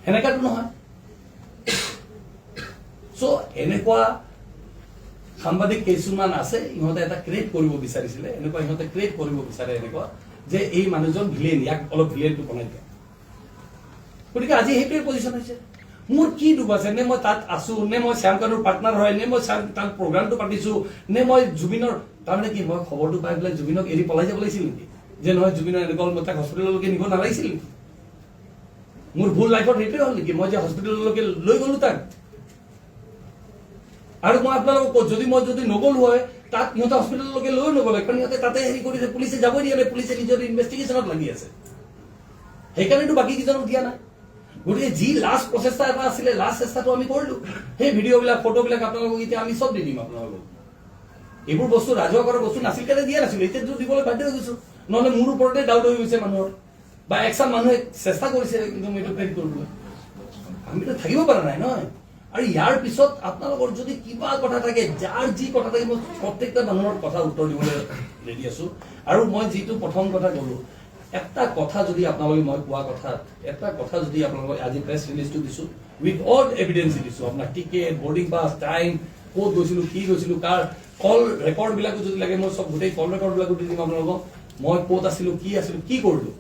সেনেকাতো নহয় চ' এনেকুৱা সাংবাদিক কিছুমান আছে ইহঁতে এটা ক্ৰিয়েট কৰিব বিচাৰিছিলে এনেকুৱা ইহঁতে ক্ৰিয়েট কৰিব বিচাৰে এনেকুৱা যে এই মানুহজন ভিলেন ইয়াক অলপ ভিলেনটো বনাই দিয়ে গতিকে আজি সেইটোৱে পজিশ্যন হৈছে মোৰ কি দুখ আছে নে মই তাত আছো নে মই শ্যাম কানুৰ পাৰ্টনাৰ হয় নে মই তাত প্ৰগ্ৰামটো পাতিছো নে মই জুবিনৰ তাৰমানে কি মই খবৰটো পাই পেলাই জুবিনক এৰি পলাই যাব লাগিছিল নেকি যে নহয় জুবিনৰ এনেকুৱা মই তাক হস্পিটেললৈকে নিব নালাগিছিল নেকি মোৰ ভুল লাইফত সেইটোৱে হ'ল নেকি মই যে হস্পিটেললৈকে লৈ গলো তাক আৰু মই আপোনালোকক যদি নগলো হয় তাত সিহঁতে হস্পিটেললৈকে লৈ নগ'লে কাৰণ সিহঁতে তাতে হেৰি কৰিছে পুলিচে যাবই দিয়া নাই পুলিচে নিজৰ ইনভেষ্টিগেশ্যনত লাগি আছে সেইকাৰণেতো বাকী কেইজনক দিয়া নাই গতিকে যি লাষ্ট প্ৰচেষ্টা এটা আছিলে লাষ্ট চেষ্টাটো আমি কৰিলো সেই ভিডিঅ'বিলাক ফটোবিলাক আপোনালোকক এতিয়া আমি চব দি দিম আপোনালোকক এইবোৰ বস্তু ৰাজহুৱা কৰা বস্তু নাছিল কাৰণে দিয়া নাছিলো এতিয়াতো দিবলৈ বাধ্য হৈ গৈছো নহ'লে মোৰ ওপৰতে ডাউট হৈ গৈছে মানুহৰ বা একচাম মানুহে চেষ্টা কৰিছে কিন্তু এইটো ক্ৰেডিট কৰিবলৈ আমিতো থাকিব পৰা নাই নহয় আৰু ইয়াৰ পিছত আপোনালোকৰ যদি কিবা কথা থাকে যাৰ যি কথা থাকে মই প্ৰত্যেকটা মানুহৰ কথা উত্তৰ দিবলৈ ৰেডি আছো আৰু মই যিটো প্ৰথম কথা ক'লো এটা কথা যদি আপোনালোকে মই কোৱা কথা এটা কথা যদি আপোনালোকে আজি প্ৰেছ ৰিলিজটো দিছো উইথ অল এভিডেন্স দিছো আপোনাৰ টিকেট বৰ্ডিং পাছ টাইম ক'ত গৈছিলো কি গৈছিলো কাৰ কল ৰেকৰ্ড বিলাকো যদি লাগে মই চব গোটেই কল ৰেকৰ্ড বিলাকো দি দিম আপোনালোকক মই ক'ত আছিলো কি কৰিলো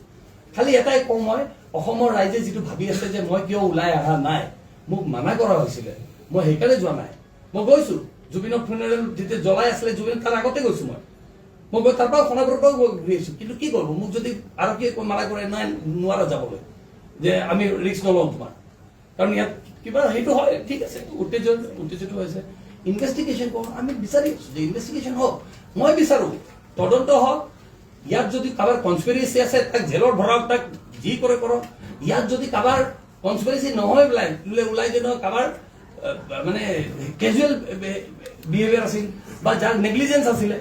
খালি এটাই কওঁ মই অসমৰ ৰাইজে যিটো ভাবি আছে যে মই কিয় ওলাই অহা নাই মোক মানা কৰা হৈছিলে মই সেইকাৰণে যোৱা নাই মই গৈছো জুবিনক ফুনেৰেল যেতিয়া জ্বলাই আছিলে জুবিন তাৰ আগতে গৈছো মই গৈ তাৰ পৰা সোণাপুৰৰ পৰাও ঘূৰি আহিছো কিন্তু কি কৰিব মোক যদি আৰক্ষীয়ে মানা কৰে নাই নোৱাৰা যাবলৈ যে আমি ৰিস্ক নলওঁ তোমাৰ কাৰণ ইয়াত কিবা সেইটো হয় ঠিক আছে উত্তেজিত হৈছে ইনভেষ্টিগেশ্যন কৰোঁ আমি বিচাৰি আছো যে ইনভেষ্টিগেশ্যন হওক মই বিচাৰো তদন্ত হওক ইয়াত যদি কাৰোবাৰ কনস্পিৰেচি আছে তাক জেলত ভৰাওক তাক যি কৰে কৰক ইয়াত যদি কাৰোবাৰ কনস্পিৰেচি নহয় ওলাই যে নহয় কাৰোবাৰ মানে কেজুৱেল বিহেভিয়াৰ আছিল বা যাৰ নেগলিজেঞ্চ আছিলে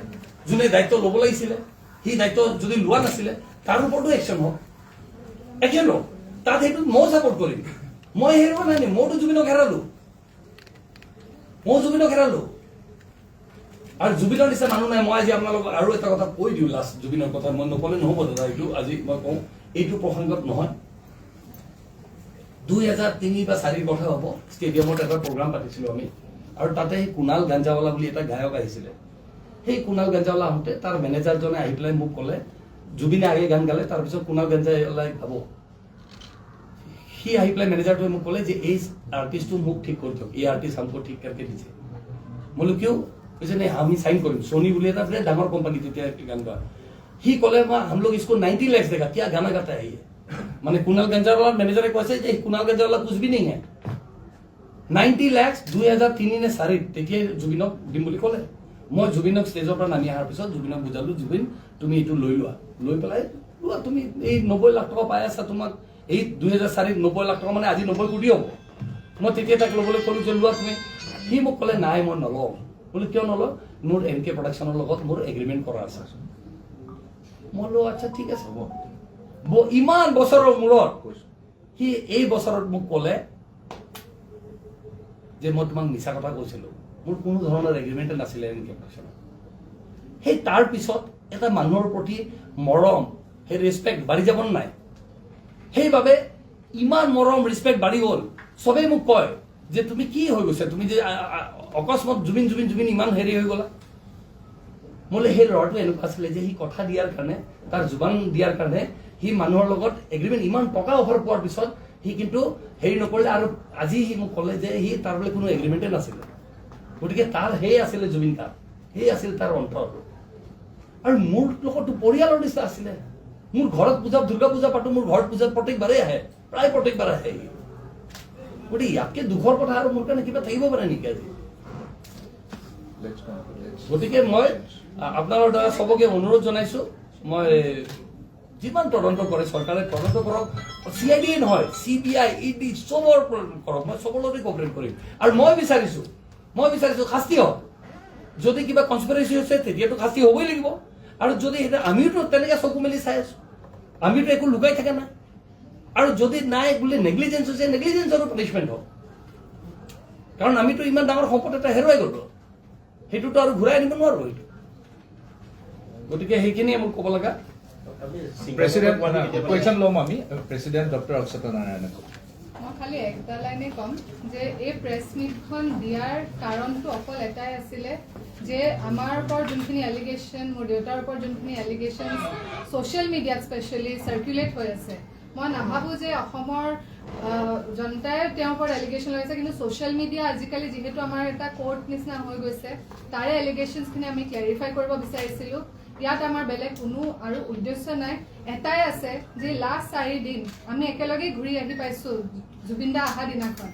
যোনে দায়িত্ব ল'ব লাগিছিলে সেই দায়িত্ব যদি লোৱা নাছিলে তাৰ ওপৰতো একশ্যন হওক তাত সেইটো মই ছাপৰ্ট কৰিম মই হেৰুৱা নাই মইতো জুবিনক হেৰালো আৰু জুবিনৰ নিচিনা মানুহ নাই মই আজি আপোনালোকক আৰু এটা কথা কৈ দিওঁ লাষ্ট জুবিনৰ কথা মই নকলে নহ'ব দাদা এইটো আজি মই কওঁ এইটো প্ৰসংগত নহয় 2003 বা 2004 কথা হ'ব ষ্টেডিয়ামত এটা প্ৰগ্ৰাম পাতিছিলো আমি আৰু তাতে সেই কুণাল গাঞ্জাৱালা বুলি এটা গায়ক আহিছিলে সেই কুণাল গাঞ্জাৱালা আহোঁতে তাৰ মেনেজাৰজনে আহি পেলাই মোক ক'লে জুবিনে আগে গান গালে তাৰপিছত কুণাল গাঞ্জাৱালাই গাব সি আহি পেলাই মেনেজাৰটোৱে মোক ক'লে যে এই আৰ্টিষ্টটো মোক ঠিক কৰি দিয়ক এই আৰ্টিষ্ট हमको ঠিক करके দিছে বোলো কিয় কৈছে নে আমি সাইন কৰিম সোনি বুলি এটা বিৰাট ডাঙৰ কোম্পানী তেতিয়া গান গোৱা সি ক'লে हम लोग इसको 90 लाख देगा क्या गाना गाता है ये মানে কুণাল গাঞ্জাৱালাৰ মেনেজাৰে কৈছে যে কুণাল গাঞ্জাৱালা कुछ भी नहीं है 90 লাখ 2003 নে 4 তেতিয়া জুবিনক দিম বুলি ক'লে মই জুবিনক ষ্টেজৰ পৰা নামি অহাৰ পিছত জুবিনক বুজালো জুবিন তুমি এইটো লৈ লোৱা লৈ পেলাই লোৱা তুমি এই 90 লাখ টকা পাই আছা তোমাক এই 2004 90 লাখ টকা মানে আজি 90 কোটি হ'ব মই তেতিয়া তাক ল'বলৈ ক'লো যে লোৱা তুমি সি মোক ক'লে নাই মই নলওঁ বোলে কিয় নলওঁ মোৰ এনকে প্ৰডাকশ্যনৰ লগত মোৰ এগ্ৰিমেণ্ট কৰা আছে মই লো আচ্ছা ঠিক আছে হ'ব ইমান বছৰৰ মূৰত সি এই বছৰত মোক ক'লে যে মই তোমাক মিছা কথা কৈছিলো মোৰ কোনো ধৰণৰ এগ্ৰিমেণ্ট নাছিলে এনকে প্ৰডাকশ্যনত সেই তাৰ পিছত এটা মানুহৰ প্ৰতি মৰম সেই ৰেচপেক্ট বাঢ়ি যাব নাই সেইবাবে ইমান মৰম ৰেচপেক্ট বাঢ়ি গ'ল চবেই মোক কয় যে তুমি কি হৈ গৈছে তুমি যে অকস্মাত জুবিন ইমান হেৰি হৈ গ'লা মোলে সেই ল'ৰাটো এনেকুৱা আছিলে যে সি কথা দিয়াৰ কাৰণে তাৰ জুবান দিয়াৰ কাৰণে সি মানুহৰ লগত এগ্ৰিমেণ্ট ইমান টকা অফাৰ পোৱাৰ পিছত সি কিন্তু হেৰি নকৰিলে আৰু আজি সি মোক ক'লে যে সি তাৰ বোলে কোনো এগ্ৰিমেণ্টে নাছিলে গতিকে তাৰ সেই আছিলে জুবিন তাৰ সেই আছিল তাৰ অন্তৰ আৰু মোৰ লগতো পৰিয়ালৰ নিচিনা আছিলে মোৰ ঘৰত পূজা দুৰ্গা পূজা পাতো মোৰ ঘৰত পূজা প্ৰত্যেকবাৰেই আহে প্ৰায় প্ৰত্যেকবাৰ আহে গতিকে ইয়াতকে দুখৰ কথা আৰু মোৰ কাৰণে কিবা থাকিব পাৰে নেকি আজি গতিকে মই আপোনালোকৰ দ্বাৰা চবকে অনুৰোধ জনাইছো মই যিমান তদন্ত কৰে চৰকাৰে তদন্ত কৰক CID নহয় CBI ED চবৰ কৰক মই চবৰ লগতে কোঅপাৰেট কৰিম আৰু মই বিচাৰিছো শাস্তি হওক যদি কিবা কনস্পিৰেচি হৈছে তেতিয়াতো শাস্তি হ'বই লাগিব আৰু যদি আমিওতো তেনেকৈ চকু মেলি চাই আছো আমিতো একো লুকাই থকা নাই আৰু যদি নাই বোলে নেগলিজেঞ্চ হৈছে নেগলিজেঞ্চৰো পানিছমেণ্ট হওক কাৰণ আমিতো ইমান ডাঙৰ সম্পদ এটা হেৰুৱাই গ'লো, সেইটোতো আৰু ঘূৰাই আনিব নোৱাৰো সেইটো। গতিকে সেইখিনিয়ে মোক ক'ব লগা। প্ৰেসিডেন্ট কোয়েশ্চন লম আমি প্ৰেসিডেন্ট ডক্টৰ অচ্যুত নাৰায়ণক। মই খালি একটা লাইনে কম যে এই প্ৰেছ মিটখন দিয়াৰ কাৰণটো অকল এটাই আছিলে যে আমাৰ ওপৰত যোনখিনি এলিগেশ্যন, মোৰ দেউতাৰ ওপৰত যোনখিনি এলিগেশ্যন ছ'চিয়েল মিডিয়াত স্পেচিয়েলি চাৰ্কুলেট হৈ আছে, মই নাভাবোঁ যে অসমৰ জনতাই তেওঁৰ ওপৰত এলিগেশ্যন লগাইছে, কিন্তু ছ'চিয়েল মিডিয়া আজিকালি যিহেতু আমাৰ এটা কোৰ্ট নিচিনা হৈ গৈছে, তাৰে এলিগেশ্যনছখিনি আমি ক্লেৰিফাই কৰিব বিচাৰিছিলোঁ। ইয়াত আমাৰ বেলেগ কোনো আৰু উদ্দেশ্য নাই, এটাই আছে যে লাষ্ট 4 দিন আমি একেলগে ঘূৰি আহি পাইছোঁ জুবিন দা অহা দিনাখন।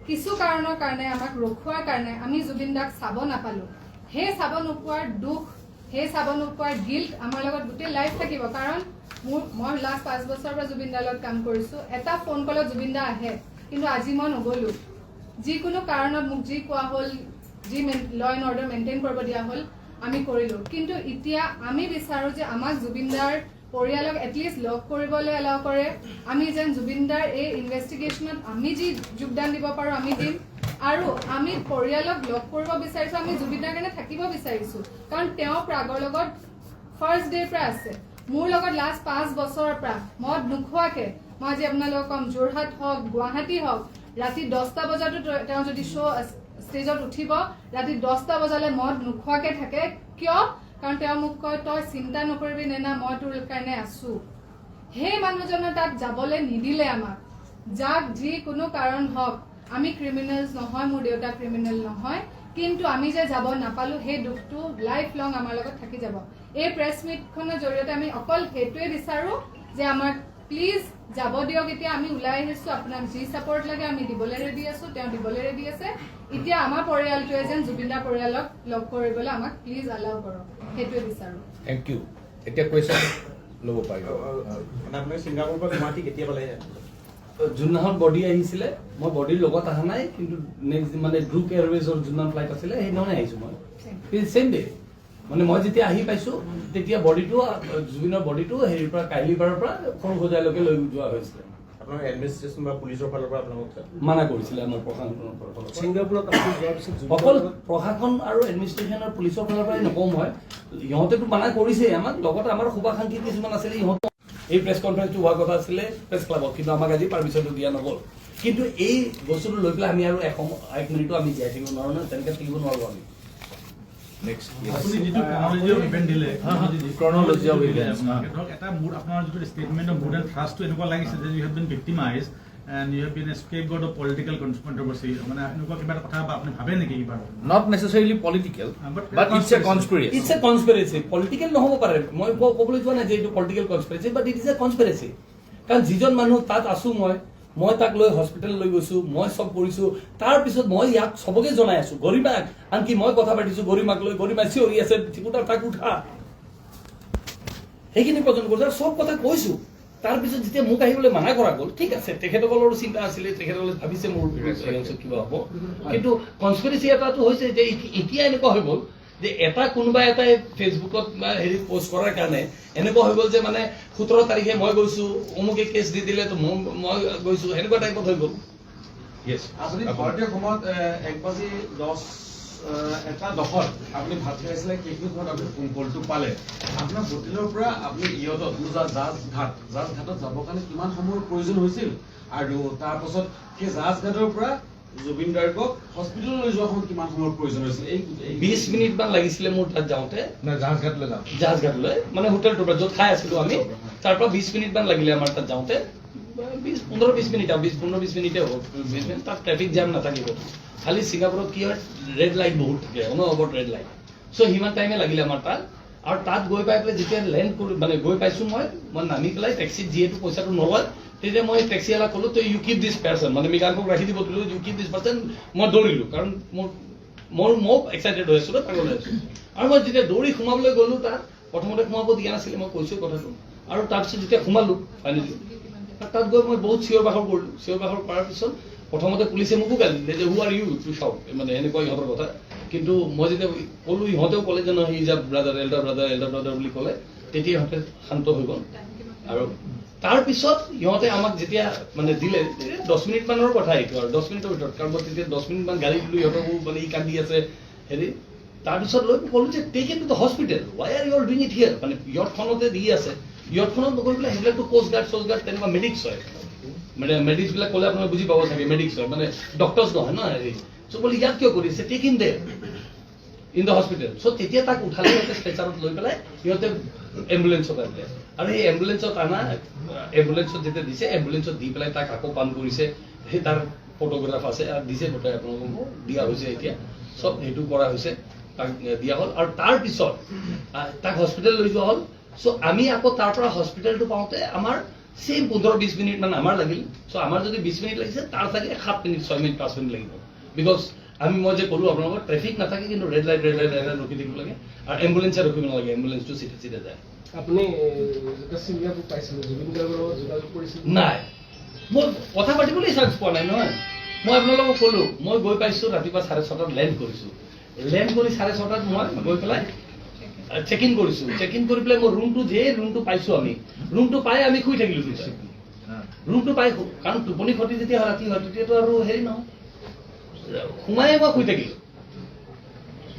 কিছু কাৰণৰ কাৰণে আমাক ৰখোৱাৰ কাৰণে আমি জুবিন দাক চাব নাপালোঁ। সেই চাব নোপোৱাৰ দুখ, সেই চাব নোপোৱাৰ গিল্ট আমাৰ লগত গোটেই লাইফ থাকিব। কাৰণ মই লাষ্ট 5 বছৰৰ পৰা জুবিন দাৰ লগত কাম কৰিছোঁ, এটা ফোন কলত জুবিন দা আহে, কিন্তু আজি মই নগ'লোঁ। যিকোনো কাৰণত মোক যি কোৱা হ'ল, যি ল এণ্ড অৰ্ডাৰ মেইনটেইন কৰিব দিয়া হ'ল, আমি কৰিলোঁ। কিন্তু এতিয়া আমি বিচাৰোঁ যে আমাক জুবিনদাৰ পৰিয়ালক এটলিষ্ট লগ কৰিবলৈ এলাউ কৰে। আমি যেন জুবিনদাৰ এই ইনভেষ্টিগেশ্যনত আমি যি যোগদান দিব পাৰোঁ আমি দিম। আৰু আমি পৰিয়ালক লগ কৰিব বিচাৰিছোঁ, আমি জুবিনদাৰ কাৰণে থাকিব বিচাৰিছোঁ। কাৰণ তেওঁ প্ৰাগৰ লগত ফাৰ্ষ্ট ডেৰ পৰা আছে, মোৰ লগত লাষ্ট 5 বছৰৰ পৰা মদ নোখোৱাকৈ, মই আজি আপোনালোকক ক'ম, যোৰহাট হওক, গুৱাহাটী হওক, ৰাতি 10টা বজাতো তেওঁ যদি ষ্টেজত উঠিব, ৰাতি 10টা বজালৈ মদ নোখোৱাকৈ থাকে। কিয়? কাৰণ তেওঁ মোক কয়, তই চিন্তা নকৰিবি নেনা, মই তোৰ কাৰণে আছোঁ। সেই মানুহজনে তাত যাবলৈ নিদিলে আমাক। যাক যি কোনো কাৰণ হওক, আমি ক্ৰিমিনেলছ নহয়, মোৰ দেউতা ক্ৰিমিনেল নহয়, কিন্তু আমি যে যাব নাপালোঁ সেই দুখটো লাইফ লং আমাৰ লগত থাকি যাব। এই প্ৰেছ মিটখনৰ জৰিয়তে আমি অকল সেইটোৱে বিচাৰোঁ যে আমাক প্লিজ যাব দিয়ক। এতিয়া আমি ওলাই আহিছোঁ, আপোনাক যি ছাপৰ্ট লাগে আমি দিবলৈ ৰেডি আছোঁ, তেওঁ দিবলৈ ৰেডি আছে। এতিয়া আমাৰ পৰিয়ালটোৱে যেন জুবিনদাৰ পৰিয়ালক লগ কৰিবলৈ আমাক প্লিজ এলাউ কৰক, সেইটোৱে বিচাৰোঁ। Thank U. এতিয়া কুৱেশ্যন ল'ব পাৰিব। আপুনি ছিংগাপুৰৰ পৰা গুৱাহাটী কেতিয়া পালে? যোনদিনাখন বডি আহিছিলে, মই বডিৰ লগত অহা নাই, কিন্তু নেক্সট মানে ড্ৰুক এয়াৰৱেজৰ যোনদিনাখন ফ্লাইট আছিলে সেইদিনাখনে আহিছোঁ মই, ছেম ডে। মানে মই যেতিয়া আহি পাইছোঁ তেতিয়া বডিটো, জুবিনৰ বডিটো হেৰিৰ পৰা কাহিলীপাৰাৰ পৰা সৰুসজাইলৈকে লৈ যোৱা হৈছিলে। আপোনাৰ এডমিনিষ্ট্ৰেশ্যন বা পুলিচৰ ফালৰ পৰা আপোনালোক মানা কৰিছিলে আমাৰ প্ৰশাসনৰ ফালৰ পৰা। ছিংগাপুৰত আপুনি যোৱাৰ পিছত অকল প্ৰশাসন আৰু এডমিনিষ্ট্ৰেশ্যন আৰু পুলিচৰ ফালৰ পৰাই নকওঁ মই, ইহঁতেতো মানা কৰিছেই আমাক। লগতে আমাৰ শুভাকাংক্ষী কিছুমান আছিলে, ইহঁত এই প্ৰেছ কনফাৰেন্সটো হোৱাৰ কথা আছিলে প্ৰেছ ক্লাবত, কিন্তু আমাক আজি পাৰ্মিশ্যনটো দিয়া নগ'ল। কিন্তু এই বস্তুটো লৈ পেলাই আমি আৰু 1 মিনিটো আমি জীয়াই থাকিব নোৱাৰোঁ নহয়, তেনেকৈ থাকিব নোৱাৰোঁ আমি। নেক্সট আপুনি যিটো ক্ৰনলজি অফ ইভেন্ট দিলে, Chronology of events, ধৰক এটা মুড আপোনাৰ যিটো ষ্টেটমেণ্ট অফ মুড এণ্ড থ্ৰাষ্টটো এনেকুৱা লাগিছে যে you have been victimize and you have been a scapegoat of political controversy, মানে এনেকুৱা কিবা এটা কথা আপুনি ভাবে নেকি কিবা? Not necessarily political, but it's a conspiracy. It's a conspiracy. Political নহ'ব পাৰে, মই ক'বলৈ যোৱা নাই যে এইটো political conspiracy, but it is a কনস্পিৰেচি। কাৰণ যিজন মানুহ তাত আছোঁ, মই তাক লৈ হস্পিটেল লৈ গৈছোঁ, মই চব কৰিছোঁ, তাৰপিছত মই ইয়াক চবকে জনাই আছোঁ, গৰিমাক। আনকি মই কথা পাতিছোঁ গৰিমাক লৈ, গৰিমা চিঞৰি আছে, তাক উঠা, সেইখিনি পৰ্যন্ত কৰিছোঁ, চব কথা কৈছোঁ। তাৰপিছত যেতিয়া মোক আহিবলৈ মানা কৰা গ'ল, ঠিক আছে, তেখেতসকলৰো চিন্তা আছিলে, তেখেতসকলে ভাবিছে মোৰ কিবা হ'ব। কিন্তু কনস্পিৰেচি এটাটো হৈছে যে এতিয়া এনেকুৱা হৈ গ'ল যে কোনোবা এটাই ফেচবুকত বা হেৰি পোষ্ট কৰাৰ কাৰণে এনেকুৱা হৈ গ'ল যে মানে 17 তাৰিখে মই গৈছোঁ, অমুকে কেছ দি দিলে তো মই গৈছোঁ, এনেকুৱা টাইপত হৈ গ'ল। আপুনি ভাৰতীয় সময়ত 1:10 আপুনি ভাত খাইছিলে, সেইখিনি সময়ত আপুনি ফোন কলটো পালে। আপোনাৰ হোটেলৰ পৰা আপুনি ইয়দত জাহাজঘাটত যাবৰ কাৰণে কিমান সময়ৰ প্ৰয়োজন হৈছিল, আৰু তাৰপাছত সেই জাহাজঘাটৰ পৰা জুবিন গাৰ্গক হস্পিটেললৈ লৈ যোৱাৰ সময়ত কিমান সময়ৰ প্ৰয়োজন হৈছিল? 20 মিনিটমান লাগিছিলে মোৰ তাত যাওঁতে, জাহাজঘাটলৈ, মানে হোটেলটোৰ পৰা য'ত খাই আছিলোঁ আমি, তাৰ পৰা 20 মিনিটমান লাগিলে আমাৰ তাত যাওঁতে। 15-20 মিনিট, 15-20 মিনিটে হ'ব। তাত ট্ৰেফিক জাম নাথাকিব। খালি ছিংগাপুৰত কি হয়, ৰেড লাইট বহুত থাকে, অনবৰত ৰেড লাইট। চ' সিমান টাইমে লাগিলে আমাৰ তাত। আৰু তাত গৈ পাই পেলাই যেতিয়া লেণ্ড কৰি মানে গৈ পাইছোঁ, মই নামি পেলাই টেক্সিত যিহেতু পইচাটো নলয়, তেতিয়া মই টেক্সিৱালাক ক'লোঁ, তই ইউ কিপ দিছ পাৰ্চন, মানে মৃগাংকক ৰাখি দিব দিলোঁ, ইউ কিপ দিছ পাৰ্চন। মই দৌৰিলোঁ, কাৰণ মই এক্সাইটেড হৈ আছোঁ, পাগল হৈ আছোঁ। আৰু মই যেতিয়া দৌৰি সোমাবলৈ গ'লোঁ তাত, প্ৰথমতে সোমাব দিয়া নাছিলে, মই কৈছোঁ কথাটো। আৰু তাৰপিছত যেতিয়া সোমালোঁ ফাইনেলি, তাত গৈ মই বহুত চিঞৰ বাখৰ কৰিলোঁ। চিঞৰ বাখৰ কৰাৰ পিছত প্ৰথমতে পুলিচে মোকো গালি দিলে যে হু আৰ ইউ টু চাউট, মানে এনেকুৱা ইহঁতৰ কথা। কিন্তু মই যেতিয়া ক'লোঁ, ইহঁতেও ক'লে যে নহয়, he is a brother, elder brother বুলি ক'লে, তেতিয়া ইহঁতে শান্ত হৈ গ'ল। আৰু তাৰপিছত সিহঁতে আমাক যেতিয়া মানে দিলে 10 মিনিট মানৰ কথা এইটো আৰু 10 মিনিটৰ ভিতৰত কাৰণ মই তেতিয়া 10 মিনিট মান গাড়ী দিলো সিহঁতকো মানে ই কান্দি আছে হেৰি তাৰপিছত লৈ ক'লো যে take it to the hospital why are you all doing it here মানে ইয়টখনতে দি আছে ইয়টখনত নগৈ পেলাই সেইবিলাকতো কোষ্ট গাৰ্ড তেনেকুৱা মেডিক্স হয় মানে মেডিক্স বিলাক ক'লে আপোনালোকে বুজি পাব চাগে মেডিক্স হয় মানে ডক্টৰ্ছ নহয় ন হেৰি চ' বুলি ইয়াত কিয় কৰিছে take in the in the hospital চ' তেতিয়া তাক উঠালে সিহঁতে ষ্ট্ৰেচাৰত লৈ পেলাই সিহঁতে এম্বুলেঞ্চত আনিলে আৰু সেই এম্বুলেঞ্চত অনা এম্বুলেঞ্চত যেতিয়া দিছে এম্বুলেঞ্চত দি পেলাই তাক আকৌ পাম্প কৰিছে সেই তাৰ ফটোগ্ৰাফ আছে আৰু দিছে গোটেই আপোনালোকক দিয়া হৈছে এতিয়া চব সেইটো কৰা হৈছে তাক দিয়া হ'ল আৰু তাৰপিছত তাক হস্পিটেল লৈ যোৱা হ'ল চ' আমি আকৌ তাৰ পৰা হস্পিটেলটো পাওঁতে আমাৰ চেম 15-20 মিনিট মান আমাৰ লাগিল চ' আমাৰ যদি 20 মিনিট লাগিছে তাৰ চাগে 7 মিনিট 6 মিনিট 5 মিনিট লাগিব বিকজ মই যে ক'লো আপোনালোকৰ ট্ৰেফিক নাথাকে কিন্তু ৰেড লাইট ৰখি থাকিব লাগে আৰু এম্বুলেঞ্চে ৰখিব নালাগে এম্বুলেঞ্চটো চিধা যায় আপুনি যেতিয়া ছিংগাপুৰ পাইছিলে জুবিন গাৰ্গৰ লগত যোগাযোগ কৰিছিল নাই মই কথা পাতিবলৈ চান্স পোৱা নাই নহয় মই আপোনালোকক ক'লো মই গৈ পাইছো ৰাতিপুৱা 6:30 লেণ্ড কৰিছো লেণ্ড কৰি 6:30 মই গৈ পেলাই চেক ইন কৰিছো চেক ইন কৰি পেলাই মই ৰুমটো পাইছো আমি ৰুমটো পাই আমি শুই থাকিলো ৰুমটো পাই কাৰণ টোপনি ক্ষতি যেতিয়া ৰাতি হয় তেতিয়াতো আৰু হেৰি নহয় সোমাই মই শুই থাকিলো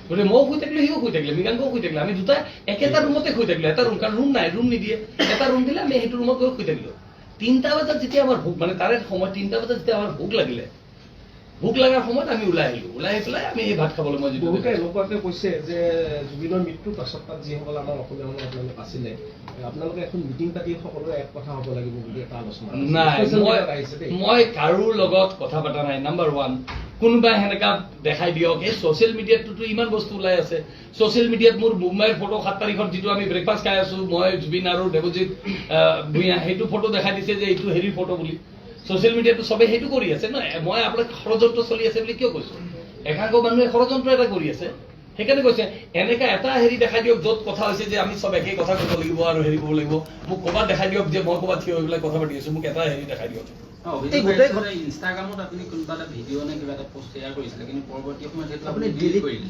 গতিকে ময়ো শুই থাকিলো সিও শুই থাকিলে মৃগাংকও শুই থাকিলে আমি দুটা একেটা ৰুমতে শুই থাকিলো এটা ৰুম কাৰণ ৰুম নাই ৰুম নিদিয়ে এটা ৰুম দিলে আমি সেইটো ৰুমত গৈ শুই থাকিলো 3টা বজাত যেতিয়া আমাৰ ভোক মানে তাৰে সময় 3টা বজাত যেতিয়া আমাৰ ভোক লাগিলে ভোক লগাৰ সময়ত আমি ওলাই আহিলো ওলাই আহি পেলাই আমি এই ভাত খাবলৈ মই যিটো বহুতে এনেকুৱাকে কৈছে যে জুবিনৰ মৃত্যুৰ পাছত তাত যিসকল আমাৰ অসমীয়া মানুহ আপোনালোক আছিলে আপোনালোকে এখন মিটিং পাতি সকলোৱে এক কথা হ'ব লাগিব বুলি এটা আলোচনা নাই মই কাৰোৰ লগত কথা পতা নাই নাম্বাৰ 1 কোনোবাই সেনেকা দেখাই দিয়ক এই ছ'চিয়েল মিডিয়াততো ইমান বস্তু ওলাই আছে ছ'চিয়েল মিডিয়াত মোৰ মুম্বাইৰ ফটো 7 তাৰিখত যিটো আমি ব্ৰেকফাষ্ট খাই আছো মই জুবিন আৰু দেৱজিৎ ভূঞা সেইটো ফটো দেখাই দিছে যে এইটো হেৰি ফটো বুলি ছ'চিয়েল মিডিয়াতো চবে সেইটো কৰি আছে ন মই আপোনাক ষড়যন্ত্ৰ চলি আছে বুলি কিয় কৈছো একাংশ মানুহে ষড়যন্ত্ৰ এটা কৰি আছে সেইকাৰণে কৈছে এনেকা এটা হেৰি দেখাই দিয়ক য'ত কথা হৈছে যে আমি চব একেই কথা ক'ব লাগিব আৰু হেৰি ক'ব লাগিব মোক ক'ৰবাত দেখাই দিয়ক যে মই ক'ৰবাত থিয় হৈ পেলাই কথা পাতি আছো মোক এটা হেৰি দেখাই দিয়ক ইনষ্টাগ্ৰামত আপুনি কোনোবা এটা ভিডিঅ' নে কিবা এটা পোষ্ট শ্বেয়াৰ কৰিছিলে কিন্তু পৰৱৰ্তী সময়ত সেইটো আপুনি ডিলিট কৰিলে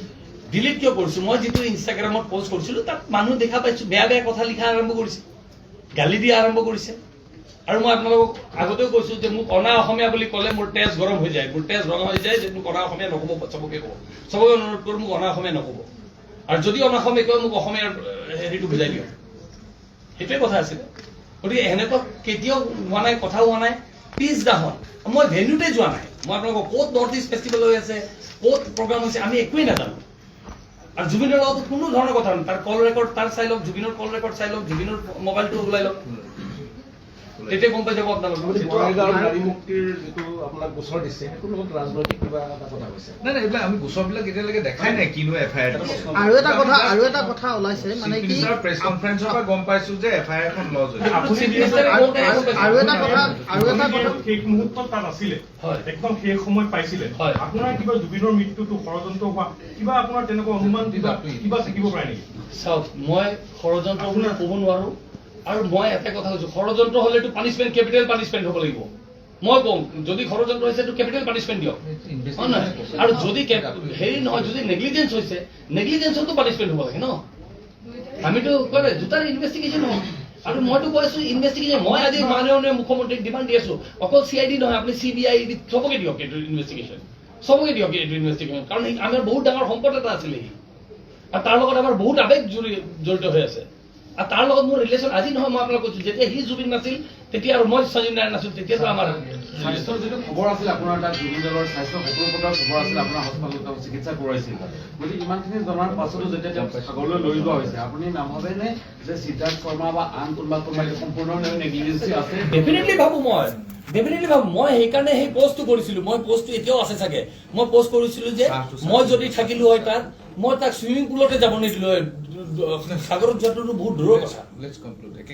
ডিলিট কিয় কৰিছো মই যিটো ইনষ্টাগ্ৰামত পোষ্ট কৰিছিলো তাত মানুহ দেখা পাইছো বেয়া বেয়া কথা লিখা আৰম্ভ কৰিছে গালি দিয়া আৰম্ভ কৰিছে আৰু মই আপোনালোকক আগতেও কৈছো যে মোক অনা অসমীয়া বুলি ক'লে মোৰ তেজ গৰম হৈ যায় মোৰ তেজ ৰঙা হৈ যায় যে মোক অনা অসমীয়া নক'ব চবকে ক'ব চবকে অনুৰোধ কৰোঁ মোক অনা অসমীয়া নক'ব আৰু যদি অনা অসমীয়া কয় মোক অসমীয়াৰ হেৰিটো বুজাই দিয়ক সেইটোৱে কথা আছিলে গতিকে এনেকুৱা কেতিয়াও হোৱা নাই কথা হোৱা নাই পিছদিনাখন মই ভেন্যুতে যোৱা নাই মই আপোনালোকক ক'ত নৰ্থ ইষ্ট ফেষ্টিভেল হৈ আছে ক'ত প্ৰগ্ৰাম হৈছে আমি একোৱেই নাজানো আৰু জুবিনৰ লগত কোনো ধৰণৰ কথা নাই তাৰ কল ৰেকৰ্ড তাৰ চাই লওক জুবিনৰ কল ৰেকৰ্ড চাই লওক জুবিনৰ মোবাইলটো ওলাই লওক তেতিয়া গম পাই যাব আপোনালোকে নাৰী মুক্তিৰ যিটো আপোনাক গোচৰ দিছে সেইটোৰ লগত ৰাজনৈতিক কিবা এটা কথা কৈছে নাই এইবিলাক আমি গোচৰবিলাক এতিয়ালৈকে দেখাই নাই কিনো এফআইআৰ আৰু এটা কথা ওলাইছে মানে কি প্ৰেছ কনফাৰেন্সৰ পৰা গম পাইছো যে এফআইআৰ এখন লজ হৈছে আৰু এটা কথা শেষ মুহূৰ্তত তাত আছিলে একদম শেষ সময় পাইছিলে আপোনাৰ কিবা জুবিনৰ মৃত্যুটো ষড়যন্ত্ৰ হোৱা কিবা আপোনাৰ তেনেকুৱা অনুমান কিবা থাকিব পাৰে নেকি চাওক মই ষড়যন্ত্ৰ বুলি ক'ব নোৱাৰো আৰু মই এটা কথা কৈছো ষড়যন্ত্ৰ হলেতো পানিছমেণ্ট কেপিটেল পানিছমেণ্ট হ'ব লাগিব মই কওঁ যদি ষড়যন্ত্ৰ হৈছে তো কেপিটেল পানিছমেণ্ট দিয়ক হয় নহয় আৰু যদি হেৰি নহয় যদি নেগলিজেঞ্চ হৈছে নেগলিজেঞ্চতো পানিছমেণ্ট হ'ব লাগে ন আমিতো কলে দুটাৰ ইনভেষ্টিগেশ্যন হ'ব আৰু মইতো কৈ আছো ইনভেষ্টিগেশ্যন মই আজি মাননীয় মুখ্যমন্ত্ৰীক ডিমাণ্ড দি আছো অকল CID নহয় আপুনি CBI চবকে দিয়ক এইটো ইনভেষ্টিগেশ্যন চবকে দিয়ক এইটো ইনভেষ্টিগেশ্যন কাৰণ আমাৰ বহুত ডাঙৰ সম্পদ এটা আছিলে সি আৰু তাৰ লগত আমাৰ বহুত আৱেগ জড়িত হৈ আছে আৰু তাৰ লগত মোৰ ৰিলেশ্যন আজি নহয় মই আপোনাক কৈছো যেতিয়া সি জুবিন নাছিল তেতিয়া আৰু মই সঞ্জীৱ নাৰায়ণ নাছিল তেতিয়াতো আমাৰ স্বাস্থ্যৰ যিটো খবৰ আছিল আপোনাৰ তাত জুবিন গাৰ্গৰ স্বাস্থ্য সকলো প্ৰকাৰ খবৰ আছিল আপোনাৰ হস্পিটেলত চিকিৎসা কৰাইছিল গতিকে ইমানখিনি জনাৰ পাছতো যেতিয়া তেওঁক সাগৰলৈ লৈ যোৱা হৈছে আপুনি নাভাবেনে যে সিদ্ধাৰ্থ শৰ্মা বা আন কোনোবা সম্পূৰ্ণ নেগলিজেন্সি আছে ডেফিনেটলি ভাবো মই সেইকাৰণে সেই পষ্টটো কৰিছিলো মই পষ্টটো এতিয়াও আছে চাগে মই পষ্ট কৰিছিলো যে মই যদি থাকিলো হয় তাত মই তাক চুইমিং পুলতে যাব নিদিলো হয় সাগৰত যোৱাটো বহুত দূৰৰ কথা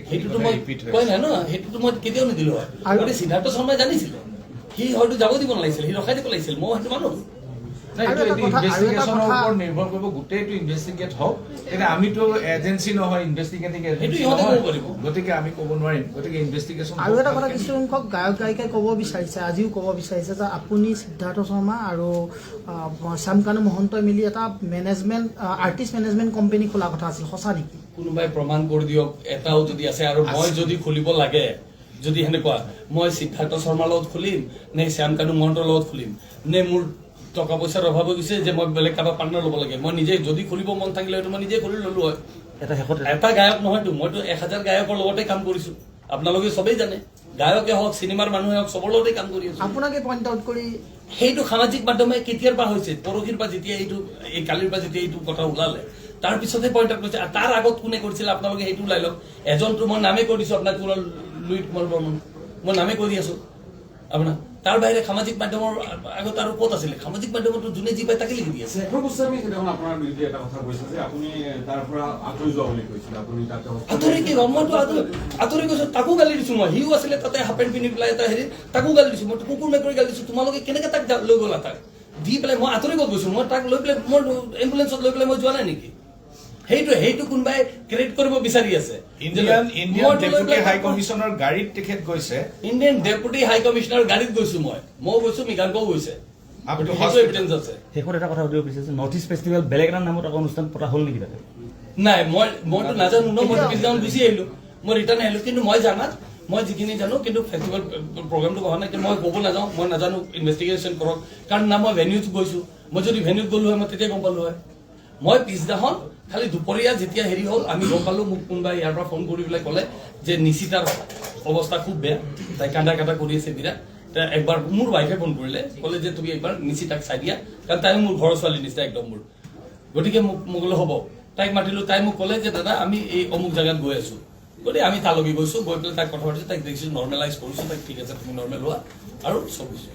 সেইটোতো মই কয় নাই ন সেইটোতো মই কেতিয়াও নিদিলো হয় আৰু সিদ্ধাৰ্থ শৰ্মাই জানিছিলে সি হয়তো যাব দিব নালাগিছিল সি ৰখাই দিব লাগিছিল মই সেইটো মানুহ ইনভেষ্টিগেশ্যনৰ ওপৰত নিৰ্ভৰ কৰিব গোটেইটো ইনভেষ্টিগেট হওক এতিয়া আমিতো এজেঞ্চি নহয় ইনভেষ্টিগেটিং এজেঞ্চি নহয় গতিকে আমি ক'ব নোৱাৰিম গতিকে ইনভেষ্টিগেশ্যন আৰু এটা কথা কিছু সংখ্যক গায়ক গায়িকাই ক'ব বিচাৰিছে আজিও ক'ব বিচাৰিছে যে আপুনি সিদ্ধাৰ্থ শৰ্মা আৰু শ্যামকানু মহন্তই মিলি এটা মেনেজমেণ্ট আৰ্টিষ্ট মেনেজমেণ্ট কোম্পানী খোলা কথা আছিল সঁচা নেকি কোনোবাই প্ৰমাণ কৰি দিয়ক এটাও যদি আছে আৰু মই যদি খুলিব লাগে যদি সেনেকুৱা মই সিদ্ধাৰ্থ শৰ্মাৰ লগত খুলিম নে শ্যাম কানু মহন্তৰ লগত খুলিম নে মোৰ টকা পইচাৰ অভাৱ হৈ গৈছে যে মই বেলেগ কাৰোবাৰ পাৰ্টনাৰ ল'ব লাগে মই নিজে যদি খুলিব মন থাকিলে হয়তো মই নিজে খুলি ল'লো হয় এটা গায়ক নহয়তো মইতো 1000 গায়কৰ লগতে কাম কৰিছো আপোনালোকে সবেই জানে গায়কে হওক চিনেমাৰ মানুহে হওক সবৰ লগতে কাম কৰি আছো আপোনাকে পইণ্ট আউট কৰি সেইটো সামাজিক মাধ্যমে কেতিয়াৰ পৰা হৈছে পৰহিৰ পৰা যেতিয়া এই কালিৰ পৰা যেতিয়া এইটো কথা ওলালে তাৰ পিছতে পইণ্ট আউট কৰিছে তাৰ আগত কোনে কৰিছিল আপোনালোকে সেইটো ওলাই লওক এজনটো মই নামে কৈ দিছো আপোনাক লুইট কুমাৰ বৰ্মন মই নামে কৈ দি আছো আপোনাৰ তাৰ বাহিৰে সামাজিক মাধ্যমৰ আগত আৰু ক'ত আছিলে সামাজিক মাধ্যমতো যোনে যি পায় তাকে লিখি দি আছে শেখৰ গোস্বামী সেইদিনাখন আপোনাৰ বিৰুদ্ধে এটা কথা কৈছে যে আপুনি তাৰ পৰা আঁতৰি যোৱা বুলি কৈছিলে আপুনি তাতে আঁতৰি কি মইতো আঁতৰি গৈছো তাকো গালি দিছো মই সিও আছিলে তাতে হাফ পেণ্ট পিন্ধি পেলাই এটা হেৰি তাকো গালি দিছো মই কুকুৰ মেকুৰী গালি দিছো তোমালোকে কেনেকে তাক লৈ গ'লা তাক দি পেলাই মই আঁতৰি ক'ত গৈছো মই তাক লৈ পেলাই মোৰ এম্বুলেঞ্চত লৈ পেলাই মই যোৱা নাই নেকি সেইটো কোনোবাই ক্ৰেডিট কৰিব বিচাৰি আছে ইণ্ডিয়ান ডেপুটি হাই কমিশনৰ গাড়ীত তেখেত গৈছে ইণ্ডিয়ান ডেপুটি হাই কমিশনাৰ গাড়ীত গৈছো মই গৈছো মৃগাংকও গৈছে এভিডেন্স আছে শেষত এটা কথা সুধিব বিচাৰিছো নৰ্থ ইষ্ট ফেষ্টিভেল বেলেগ এটা নামত আকৌ অনুষ্ঠান পতা হ'ল নেকি তাতে নাই মইতো নাজানো ন মই পিছদিনাখন গুচি আহিলো মই ৰিটাৰ্ণ আহিলো কিন্তু মই জানাত মই যিখিনি জানো কিন্তু ফেষ্টিভেল প্ৰগ্ৰামটো হোৱা নাই মই ক'ব নাযাওঁ মই নাজানো ইনভেষ্টিগেশ্যন কৰক কাৰণ না মই ভেনিউত গৈছো মই যদি ভেনিউত গ'লো হয় মই তেতিয়া গম পালো হয় মই পিছদিনাখন খালি দুপৰীয়া যেতিয়া হেৰি হ'ল আমি গম পালো মোক কোনোবাই ইয়াৰ পৰা ফোন কৰি পেলাই ক'লে যে নিশিতাৰ অৱস্থা খুব বেয়া তাই কান্দা কৰি আছে বিৰাট একবাৰ মোৰ ৱাইফে ফোন কৰিলে ক'লে যে তুমি একবাৰ নিশিতাক চাই দিয়া কাৰণ তাই মোৰ ঘৰৰ ছোৱালী নিচিনা একদম মোৰ গতিকে মোক ক'লে হ'ব তাইক মাতিলো তাই মোক ক'লে যে দাদা আমি এই অমুক জেগাত গৈ আছো গতিকে আমি তালৈকে গৈছো গৈ পেলাই তাইক কথা পাতিছো তাইক দেখিছো নৰ্মেলাইজ কৰিছো তাইক ঠিক আছে তুমি নৰ্মেল হোৱা আৰু চব হৈছে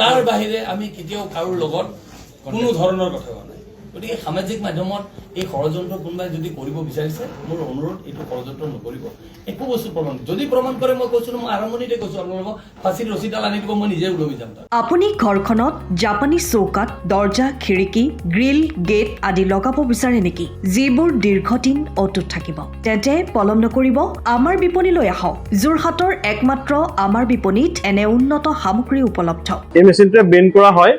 তাৰ বাহিৰে আমি কেতিয়াও কাৰোৰ লগত কোনো ধৰণৰ কথা হোৱা নাই গতিকে সামাজিক মাধ্যমত এই ষড়যন্ত্ৰ কোনোবাই যদি কৰিব বিচাৰিছে মোৰ অনুৰোধ এইটো ষড়যন্ত্ৰ নকৰিব একো বস্তু প্ৰমাণ যদি প্ৰমাণ কৰে মই কৈছো মই আৰম্ভণিতে কৈছো আপোনালোকক ফাঁচীৰ ৰছীডাল আনি দিব মই নিজে ওলমি যাম তাত আপুনি ঘৰখনত জাপানী চৌকাত দৰ্জা খিৰিকী গ্ৰিল গেট আদি লগাব বিচাৰে নেকি যিবোৰ দীৰ্ঘদিন অটুট থাকিব তেন্তে পলম নকৰিব আমাৰ বিপণীলৈ আহক যোৰহাটৰ একমাত্ৰ আমাৰ বিপণীত এনে উন্নত সামগ্ৰী উপলব্ধ এই মেচিনটোৱে বেণ্ড কৰা হয়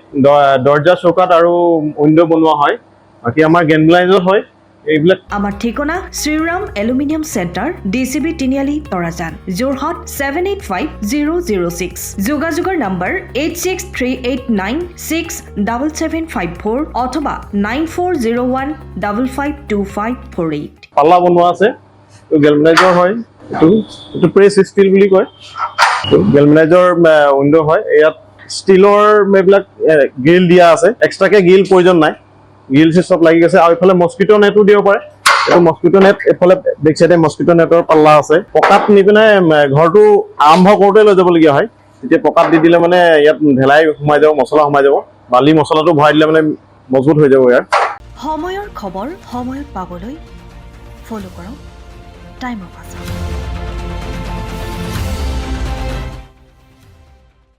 দৰ্জা চৌকাত আৰু উইণ্ডো বনোৱা হয় বাকি আমাৰ গেনলাইজত হয় এইবিলাক আমাৰ ঠিকনা শ্ৰীৰাম এলুমিনিয়াম চেণ্টাৰ ডিচিবি তিনিআলি তৰাজান যোৰহাট 785006 যোগাযোগৰ নম্বৰ 8638967754 অথবা 9401552548 পাল্লা বনোৱা আছে গেলভেনাইজৰ হয় এইটো প্ৰেছ ষ্টিল বুলি কয় গেলভেনাইজৰ উইণ্ডো হয় ইয়াত ষ্টিলৰ এইবিলাক গ্ৰিল দিয়া আছে এক্সট্ৰাকে গ্ৰিল প্ৰয়োজন নাই গ্ৰিল চব লাগি গৈছে আৰু এইফালে মস্কিটো নেটো দিব পাৰে এইটো মস্কিটো নেট এইফালে বেক চাইডে মস্কিটো নেটৰ পাল্লা আছে পকাত নি পিনে ঘৰটো আৰম্ভ কৰোঁতে লৈ যাবলগীয়া হয় তেতিয়া পকাত দি দিলে মানে ইয়াত ঢেলাই সোমাই যাব মছলা সোমাই যাব বালি মছলাটো ভৰাই দিলে মানে মজবুত হৈ যাব ইয়াৰ সময়ৰ খবৰ সময়ত পাবলৈ ফলো কৰক টাইম অফ